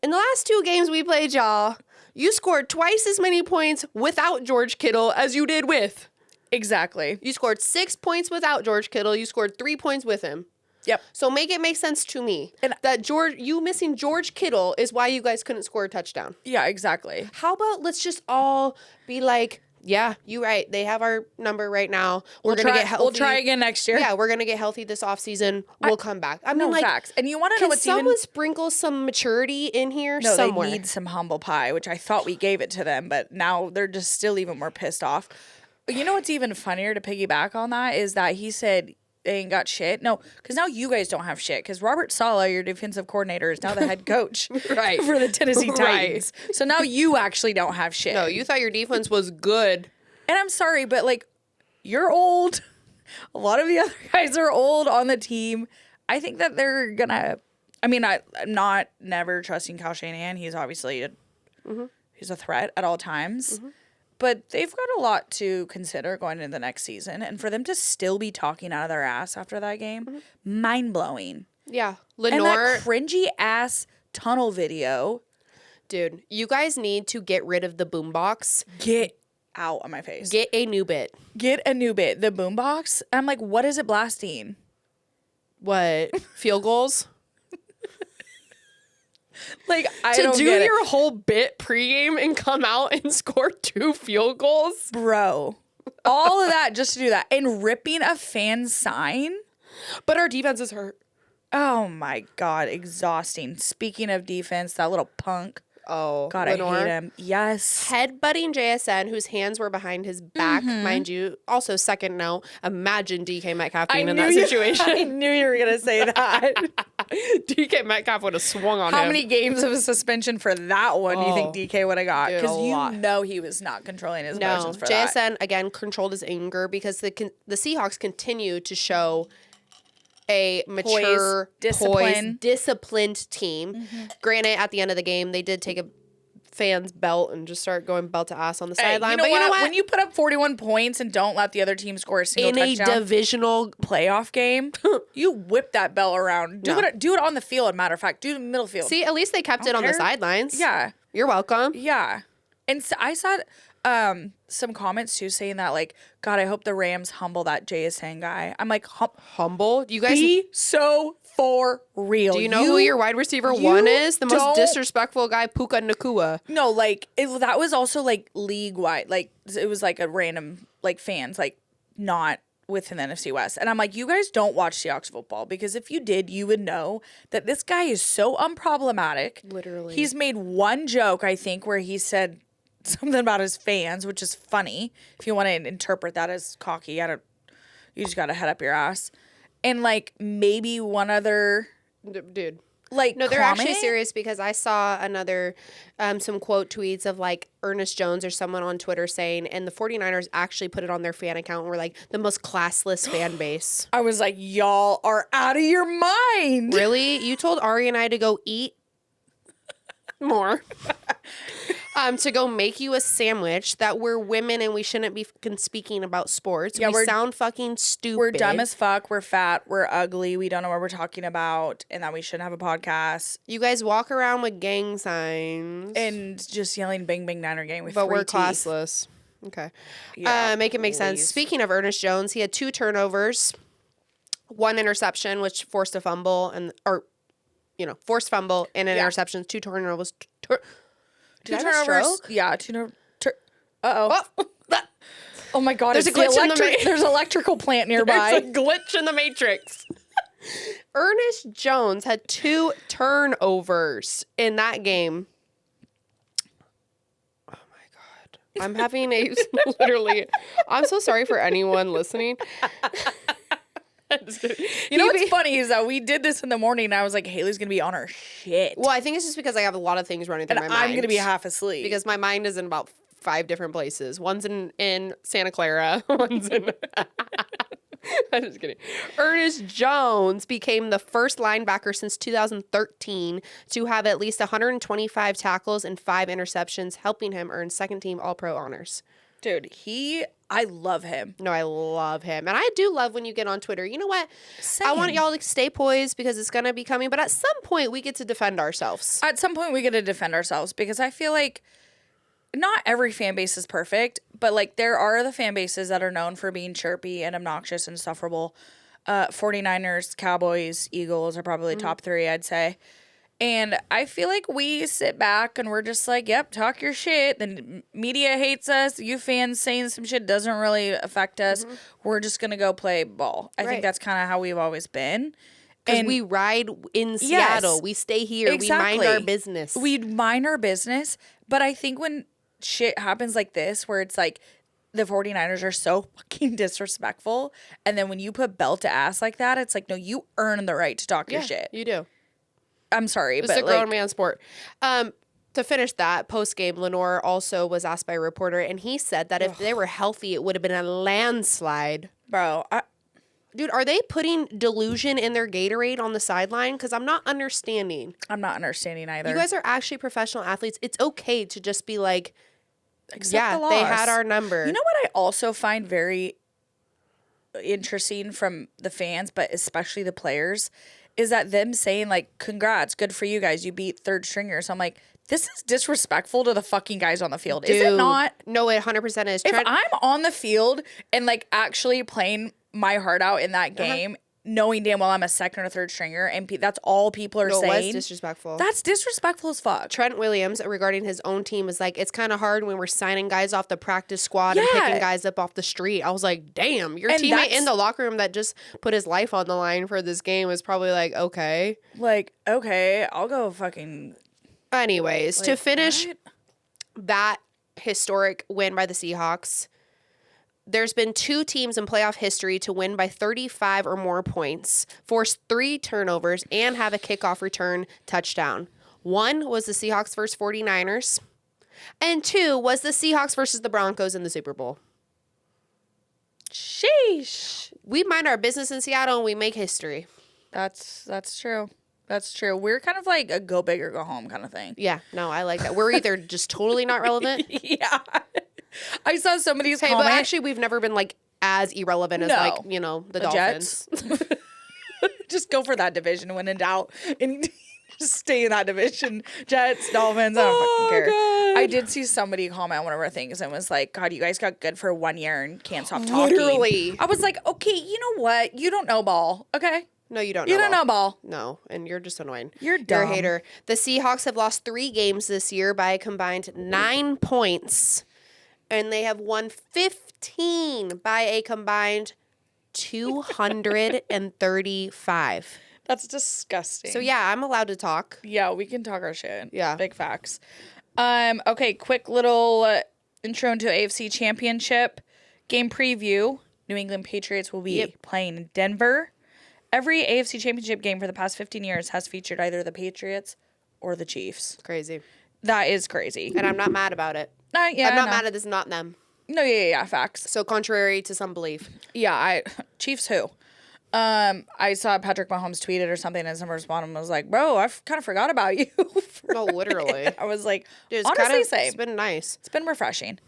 In the last 2 games we played, y'all, you scored twice as many points without George Kittle as you did with. Exactly. You scored 6 points without George Kittle. You scored 3 points with him. Yep. So make it make sense to me that you missing George Kittle is why you guys couldn't score a touchdown. Yeah, exactly. How about let's just all be like, yeah, you're right. They have our number right now. We're going to get healthy. We'll try again next year. Yeah, we're going to get healthy this offseason. We'll come back. I mean, no, like, facts. And you want to know what's someone sprinkle some maturity in here somewhere? They need some humble pie, which I thought we gave it to them, but now they're just still even more pissed off. You know what's even funnier to piggyback on that is that he said they ain't got shit. No, because now you guys don't have shit. Because Robert Saleh, your defensive coordinator, is now the head coach right. for the Tennessee Titans. Right. So now you actually don't have shit. No, you thought your defense was good. And I'm sorry, but like, you're old. A lot of the other guys are old on the team. I think that they're gonna. I mean, I'm not never trusting Kyle Shanahan. He's obviously he's a threat at all times. Mm-hmm. But they've got a lot to consider going into the next season. And for them to still be talking out of their ass after that game, mind-blowing. Yeah. And that cringy-ass tunnel video. Dude, you guys need to get rid of the boombox. Get out of my face. Get a new bit. Get a new bit. The boombox, I'm like, what is it blasting? What? Field goals? Like, I to don't do get your whole bit pregame and come out and score 2 field goals? Bro. All of that just to do that. And ripping a fan sign. But our defense is hurt. Oh, my God. Exhausting. Speaking of defense, that little punk. Oh, God, Lenore. I hate him. Yes. Headbutting JSN, whose hands were behind his back, mind you. Also, second note, imagine DK Metcalf being in that situation. I knew you were going to say that. DK Metcalf would have swung on him. How many games of a suspension for that one do you think DK would have got? Because lot. know he was not controlling his emotions for JSN, that. again, controlled his anger because the Seahawks continue to show a mature, disciplined team. Mm-hmm. Granted, at the end of the game, they did take a fan's belt and just start going belt to ass on the sideline. But you know what? When you put up 41 points and don't let the other team score a single touchdown in a divisional playoff game, you whip that bell around. Do it on the field, matter of fact. Do it in the middle field. See, at least they kept it on the sidelines. Yeah. You're welcome. Yeah. And so I saw some comments too saying that, like, God, I hope the Rams humble that JSN guy. I'm like, humble? You guys be so for real. Do you know who your wide receiver 1 is? The most disrespectful guy, Puka Nacua. No, like, that was also, like, league-wide. Like, it was, like, a random, like, fans, like, not within the NFC West. And I'm like, you guys don't watch Seahawks football, because if you did, you would know that this guy is so unproblematic. Literally. He's made one joke, I think, where he said something about his fans, which is funny if you want to interpret that as cocky. I don't, You just got to head up your ass. And, like, maybe one other... Dude. Like, no, they're comment? actually serious because I saw another, some quote tweets of like Ernest Jones or someone on Twitter saying, and the 49ers actually put it on their fan account and were like the most classless fan base. I was like, y'all are out of your mind. Really? You told Ari and I to go eat more. To go make you a sandwich, that we're women and we shouldn't be fucking speaking about sports. Yeah, we sound fucking stupid. We're dumb as fuck. We're fat. We're ugly. We don't know what we're talking about, and that we shouldn't have a podcast. You guys walk around with gang signs and just yelling "Bang Bang Niner Gang" with but free we're teeth. Classless. Okay, make it make sense. Please. Speaking of Ernest Jones, he had 2 turnovers, 1 interception, which forced a fumble, forced fumble and an interception. 2 turnovers. Two turnovers. Yeah, uh-oh. Oh my God. There's a glitch in the There's an electrical plant nearby. There's a glitch in the matrix. Ernest Jones had 2 turnovers in that game. Oh my God. I'm having literally, I'm so sorry for anyone listening. You know what's funny is that we did this in the morning and I was like, Haley's going to be on her shit. Well, I think it's just because I have a lot of things running through my mind. I'm going to be half asleep. Because my mind is in about 5 different places. One's in Santa Clara. One's in... I'm just kidding. Ernest Jones became the first linebacker since 2013 to have at least 125 tackles and 5 interceptions, helping him earn second-team All-Pro honors. Dude, I love him. No, I love him. And I do love when you get on Twitter. You know what? Same. I want y'all to stay poised because it's going to be coming. But at some point, we get to defend ourselves. At some point, we get to defend ourselves because I feel like not every fan base is perfect, but like there are the fan bases that are known for being chirpy and obnoxious and insufferable. 49ers, Cowboys, Eagles are probably top 3, I'd say. And I feel like we sit back and we're just like, yep, talk your shit. The media hates us. You fans saying some shit doesn't really affect us. We're just going to go play ball. I think that's kind of how we've always been. Because we ride in Seattle. We stay here. Exactly. We mind our business. We mind our business. But I think when shit happens like this, where it's like the 49ers are so fucking disrespectful, and then when you put belt to ass like that, it's like, no, you earn the right to talk your shit. You do. I'm sorry, it's but a grown man sport. To finish that, post-game, Lenore also was asked by a reporter, and he said that if they were healthy, it would have been a landslide. Bro, dude, are they putting delusion in their Gatorade on the sideline? Because I'm not understanding. I'm not understanding either. You guys are actually professional athletes. It's okay to just be like, accept the loss. They had our number. You know what I also find very interesting from the fans, but especially the players, is that them saying like, congrats, good for you guys, you beat third stringers. I'm like, this is disrespectful to the fucking guys on the field. Dude, is it not? No, it 100% is. If I'm on the field and like actually playing my heart out in that game, knowing damn well I'm a second or third stringer, and that's all people are saying. It was disrespectful. That's disrespectful as fuck. Trent Williams, regarding his own team, is like, it's kind of hard when we're signing guys off the practice squad and picking guys up off the street. I was like, damn, your teammate in the locker room that just put his life on the line for this game was probably like, okay. Like, okay, I'll go fucking... Anyways, like, to finish that historic win by the Seahawks, there's been 2 teams in playoff history to win by 35 or more points, force 3 turnovers, and have a kickoff return touchdown. 1 was the Seahawks versus 49ers, and 2 was the Seahawks versus the Broncos in the Super Bowl. Sheesh. We mind our business in Seattle, and we make history. That's true. That's true. We're kind of like a go big or go home kind of thing. Yeah, no, I like that. We're either just totally not relevant. Yeah. I saw somebody's comment. But actually, we've never been like as irrelevant as like, the Dolphins. Jets. Just go for that division when in doubt. And just stay in that division. Jets, Dolphins, I don't fucking care. God. I did see somebody comment on one of our things and was like, God, you guys got good for 1 year and can't stop talking. Literally. I was like, okay, you know what? You don't know ball, okay? No, you don't know. You don't know ball. No, and you're just annoying. You're dumb. You're a hater. The Seahawks have lost 3 games this year by a combined 9 points, and they have won 15 by a combined 235. That's disgusting. So yeah, I'm allowed to talk. Yeah, we can talk our shit. Yeah. Big facts. Okay, quick little intro into AFC Championship game preview. New England Patriots will be playing in Denver. Every AFC Championship game for the past 15 years has featured either the Patriots or the Chiefs. Crazy. That is crazy. And I'm not mad about it. I'm not mad at this, not them. No, yeah, facts. So contrary to some belief. Yeah, Chiefs who? I saw Patrick Mahomes tweeted or something, and someone responded and was like, "Bro, I kind of forgot about you." No, literally. I was like, dude, honestly, same. It's been nice. It's been refreshing.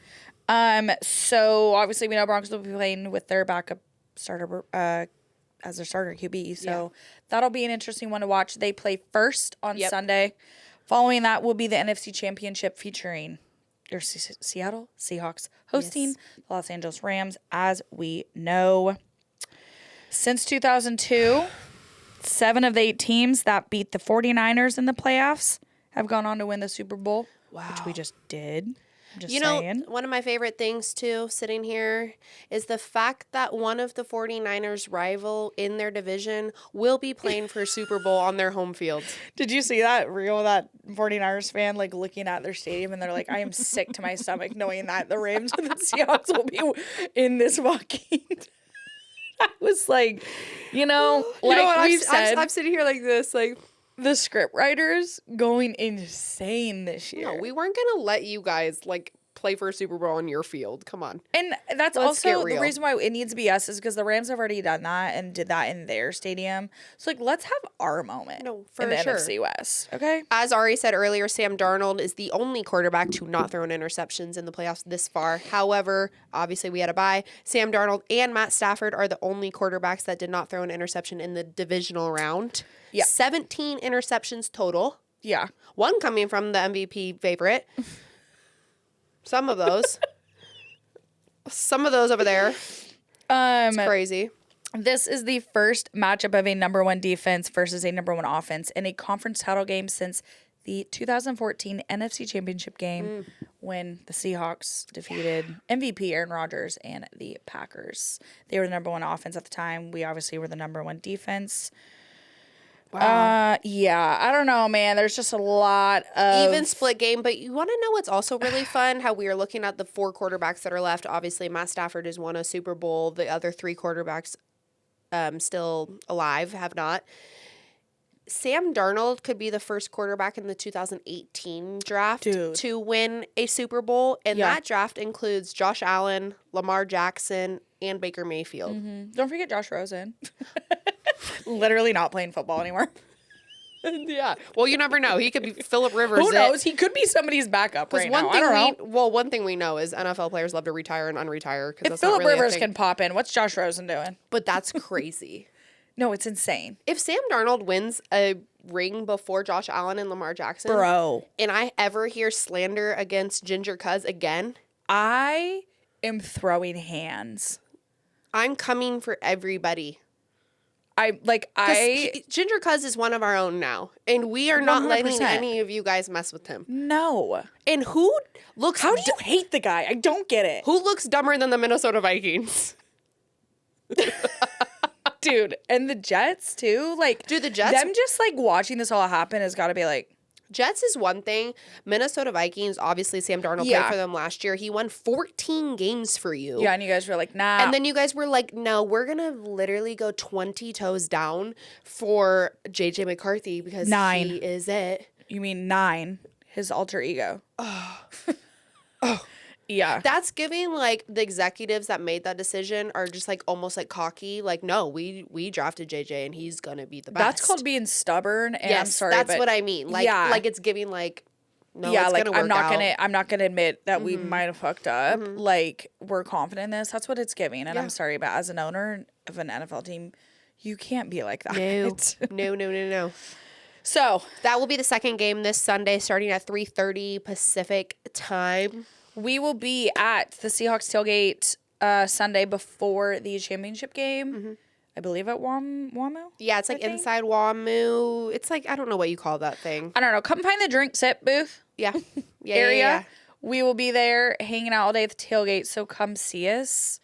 So obviously we know Broncos will be playing with their backup starter as their starter QB. So that'll be an interesting one to watch. They play first on Sunday. Following that will be the NFC Championship featuring your Seattle Seahawks hosting the Los Angeles Rams, as we know. Since 2002, 7 of the 8 teams that beat the 49ers in the playoffs have gone on to win the Super Bowl, which we just did. Just saying. One of my favorite things, too, sitting here, is the fact that one of the 49ers' rival in their division will be playing for Super Bowl on their home field. Did you see that reel of that 49ers fan, like, looking at their stadium, and they're like, I am sick to my stomach knowing that the Rams and the Seahawks will be in this fucking... I was like, we've said... I'm sitting here like this, like... The script writers going insane this year. No, we weren't going to let you guys, like, play for a Super Bowl on your field. Come on. And that's also the reason why it needs to be us is because the Rams have already done that and did that in their stadium. So, like, let's have our moment in the NFC West, okay? As Ari said earlier, Sam Darnold is the only quarterback to not throw in interceptions in the playoffs this far. However, obviously we had a bye. Sam Darnold and Matt Stafford are the only quarterbacks that did not throw an interception in the divisional round. Yeah. 17 interceptions total. Yeah. One coming from the MVP favorite. Some of those. Some of those over there. It's crazy. This is the first matchup of a number 1 defense versus a number 1 offense in a conference title game since the 2014 NFC Championship game when the Seahawks defeated MVP Aaron Rodgers and the Packers. They were the number 1 offense at the time. We obviously were the number 1 defense. Wow. Yeah, I don't know, man. There's just a lot of... Even split game, but you want to know what's also really fun? How we are looking at the 4 quarterbacks that are left. Obviously, Matt Stafford has won a Super Bowl. The other 3 quarterbacks still alive have not. Sam Darnold could be the first quarterback in the 2018 draft to win a Super Bowl. And that draft includes Josh Allen, Lamar Jackson, and Baker Mayfield. Mm-hmm. Don't forget Josh Rosen. Literally not playing football anymore. Yeah. Well, you never know. He could be Phillip Rivers. Who knows? He could be somebody's backup right now. I don't know. Well, one thing we know is NFL players love to retire and unretire. If Phillip Rivers can pop in, what's Josh Rosen doing? But that's crazy. No, it's insane. If Sam Darnold wins a ring before Josh Allen and Lamar Jackson, bro, and I ever hear slander against Ginger Cuz again, I am throwing hands. I'm coming for everybody. Ginger Cuz is one of our own now, and we are not 100%. Letting any of you guys mess with him. No. And who looks... How do you hate the guy? I don't get it. Who looks dumber than the Minnesota Vikings? Dude, and the Jets too. Like, dude, the Jets. Them just like watching this all happen has got to be like. Jets is one thing. Minnesota Vikings, obviously Sam Darnold played for them last year. He won 14 games for you. Yeah, and you guys were like, nah. And then you guys were like, no, we're going to literally go 20 toes down for JJ McCarthy because 9. He is it. You mean 9, his alter ego. Oh. Yeah. That's giving, like, the executives that made that decision are just, like, almost, like, cocky. Like, no, we drafted JJ, and he's going to be the best. That's called being stubborn, and yes, I'm sorry, that's what I mean. Like, like it's giving, like, no, it's like, going to work out. I'm not gonna admit that we might have fucked up. Like, we're confident in this. That's what it's giving, and I'm sorry, but as an owner of an NFL team, you can't be like that. No. So, that will be the second game this Sunday, starting at 3:30 Pacific time. We will be at the Seahawks tailgate Sunday before the championship game. I believe at WAMU. Yeah, it's like inside WAMU. It's like, I don't know what you call that thing. I don't know. Come find the drink sip booth. Yeah. Area. Yeah. We will be there hanging out all day at the tailgate. So come see us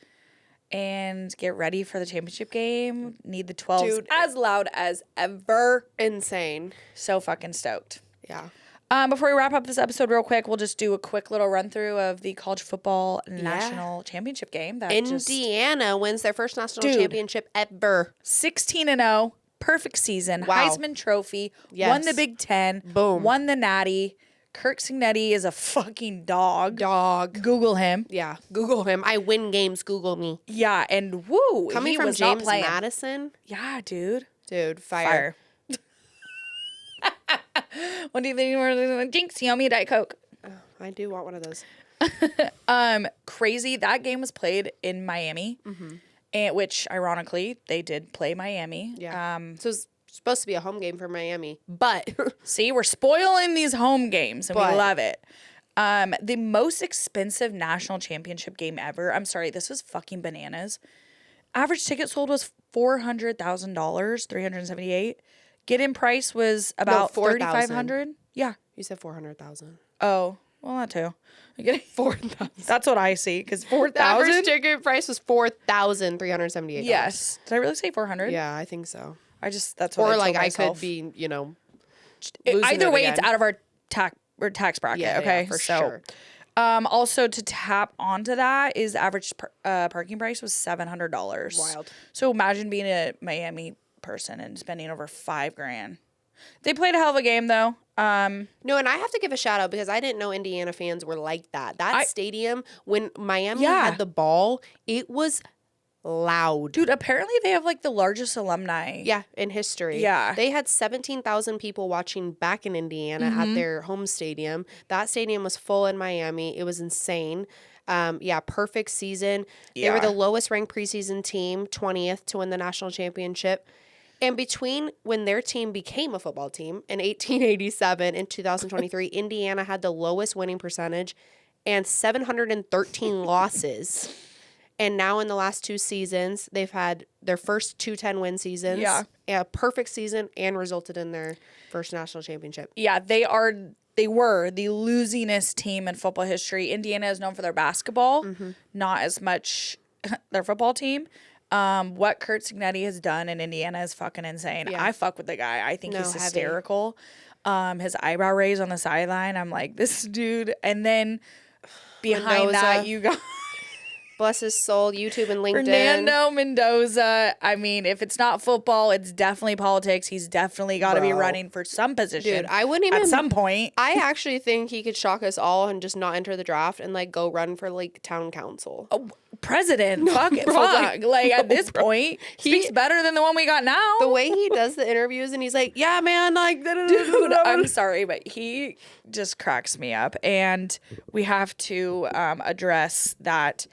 and get ready for the championship game. Need the 12s as loud as ever. Insane. So fucking stoked. Yeah. Before we wrap up this episode real quick, we'll just do a quick little run through of the college football national championship game. That Indiana wins their first national Dude. championship ever. 16-0, perfect season, Wow. Heisman Trophy, Yes. won the Big Ten, Boom. won the Natty. Kirk Signetti is a fucking dog. Dog. Google him. Yeah, Google him. I win games. Google me. Yeah, and woo, Coming he from was James not playing. Madison, Yeah, dude. dude, fire. What do you think? Jinx, you owe me a Diet Coke. Oh, I do want one of those. Crazy. That game was played in Miami, and which ironically they did play Miami. Yeah. So it's supposed to be a home game for Miami, but See, we're spoiling these home games, and we But- love it. The most expensive national championship game ever. I'm sorry, this is fucking bananas. Average ticket sold was $400,000, 378. Get-in price was about 4,000. $3,500. Yeah. you said 400,000. Oh, well, that too. I'm getting 4,000. That's what I see. Because The average 4,000. ticket price was $4,378. Yes. Did I really say 400? Yeah, I think so. That's what Or I like told I myself. could be, losing Either it way, again. it's out of our tax bracket. Yeah, Okay, for so, sure. Also to tap onto that is average parking price was $700. Wild. So imagine being a Miami person and spending over $5,000. They played a hell of a game though. No, and I have to give a shout out because I didn't know Indiana fans were like that. That stadium, when Miami Yeah. had the ball, it was loud. Dude, apparently they have like the largest alumni. Yeah, in history. Yeah. They had 17,000 people watching back in Indiana at their home stadium. That stadium was full in Miami. It was insane. Perfect season. They were Yeah. the lowest ranked preseason team, 20th to win the national championship. And between when their team became a football team in 1887 and 2023, Indiana had the lowest winning percentage and 713 losses. And now in the last two seasons, they've had their first two 10-win seasons. Yeah. A perfect season and resulted in their first national championship. Yeah, they were the losingest team in football history. Indiana is known for their basketball, not as much their football team. What Kurt Signetti has done in Indiana is fucking insane. Yeah. I fuck with the guy. I think he's heavy. hysterical. His eyebrow raise on the sideline. I'm like, this dude. And then behind that, Mendoza. you got Bless his soul, YouTube and LinkedIn. Fernando Mendoza. I mean, if it's not football, it's definitely politics. He's definitely got to be Bro. running for some position. Dude, I wouldn't even... at some point. I actually think he could shock us all and just not enter the draft and like go run for like town council. President, fuck it, bro, fuck. Like at no, this bro. point, speaks better than the one we got now. The way he does the interviews and he's like, yeah, man, like, Dude, I'm sorry, but he just cracks me up. And we have to address that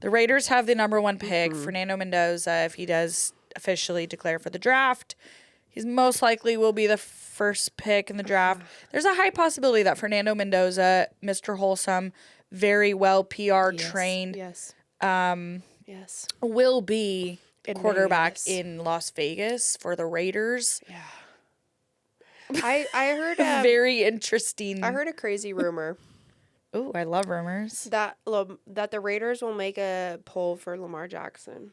the Raiders have the number one pick, Fernando Mendoza. If he does officially declare for the draft, he's most likely will be the first pick in the draft. There's a high possibility that Fernando Mendoza, Mr. Wholesome, very well PR trained, Yes. Yes. will be In quarterback Vegas. in Las Vegas for the Raiders. Yeah. I heard Very interesting. I heard a crazy rumor Oh, I love rumors. that the Raiders will make a poll for Lamar Jackson.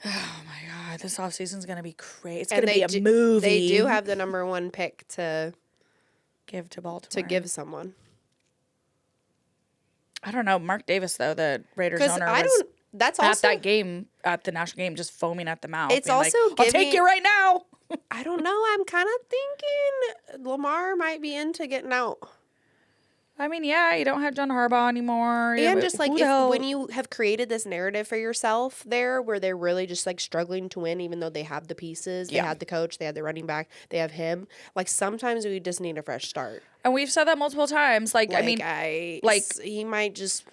Oh my God, this offseason's going to be crazy. It's And going to be they a movie. They do have the number one pick to give to Baltimore. give someone. I don't know. Mark Davis, though, the Raiders Because owner, I was don't. That's at also that game, at the national game, just foaming at the mouth. It's being also like, I'll take giving- you right now. I don't know. I'm kind of thinking Lamar might be into getting out. I mean, yeah, you don't have John Harbaugh anymore. And just like who the hell- when you have created this narrative for yourself there where they're really just like struggling to win even though they have the pieces, they Yeah. had the coach, they had the running back, they have him. Like sometimes we just need a fresh start. And we've said that multiple times. Like, I mean, he might just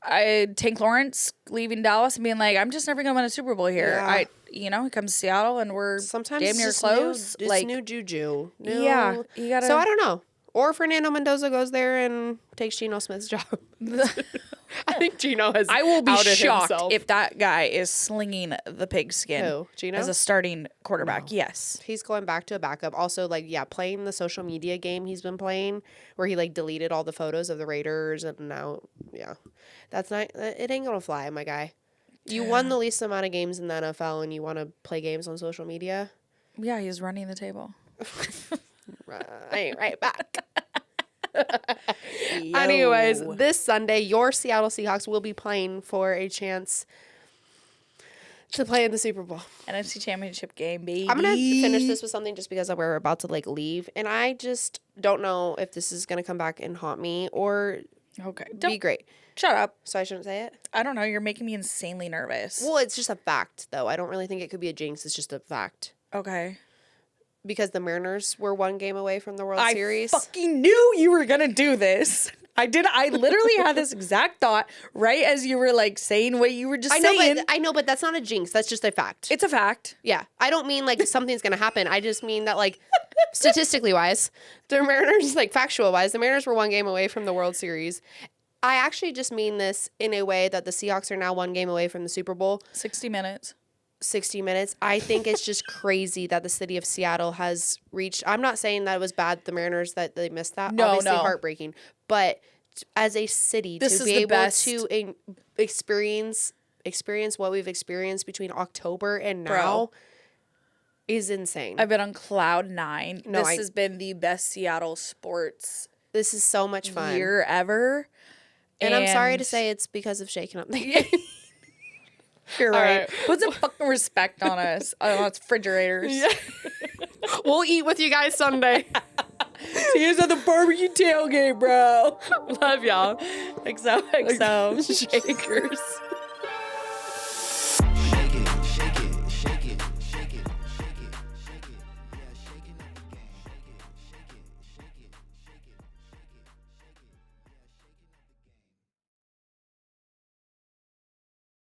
Tank Lawrence leaving Dallas and being like, I'm just never going to win a Super Bowl here. Yeah. He comes to Seattle and we're sometimes damn it's near just close. New, Like, new juju. yeah, you got to. So I don't know. Or Fernando Mendoza goes there and takes Geno Smith's job. I think Geno has I will be outed shocked himself. if that guy is slinging the pigskin Who, Geno? as a starting quarterback. Yes. He's going back to a backup. Also, playing the social media game he's been playing where he, deleted all the photos of the Raiders and now, that's not, it ain't gonna fly, my guy. You won the least amount of games in the NFL and you want to play games on social media? Yeah, he's running the table. Right back. Anyways, this Sunday, your Seattle Seahawks will be playing for a chance to play in the Super Bowl. NFC Championship game, baby. I'm going to finish this with something just because we're about to like leave. And I just don't know if this is going to come back and haunt me or be great. Shut up. So I shouldn't say it? I don't know. You're making me insanely nervous. Well, it's just a fact, though. I don't really think it could be a jinx. It's just a fact. Okay. Because the Mariners were one game away from the World Series. I fucking knew you were going to do this. I literally had this exact thought right as you were like saying what you were just saying. I know, but that's not a jinx. That's just a fact. It's a fact. Yeah. I don't mean like something's going to happen. I just mean that like statistically wise, the Mariners, like factual wise, the Mariners were one game away from the World Series. I actually just mean this in a way that the Seahawks are now one game away from the Super Bowl. 60 minutes. 60 minutes. I think it's just crazy that the city of Seattle has reached. I'm not saying that it was bad, the Mariners, that they missed that. No, obviously no. Heartbreaking. But as a city, This to is be the able best. to experience what we've experienced between October and now Bro. is insane. I've been on cloud 9. No, This has been the best Seattle sports This is so much fun. year ever. And I'm sorry to say it's because of shaking up the game. You're All right. right. Put some fucking respect on us. On us refrigerators. Yeah. We'll eat with you guys Sunday. See you at the barbecue tailgate, bro. Love y'all. XOXO. Shakers.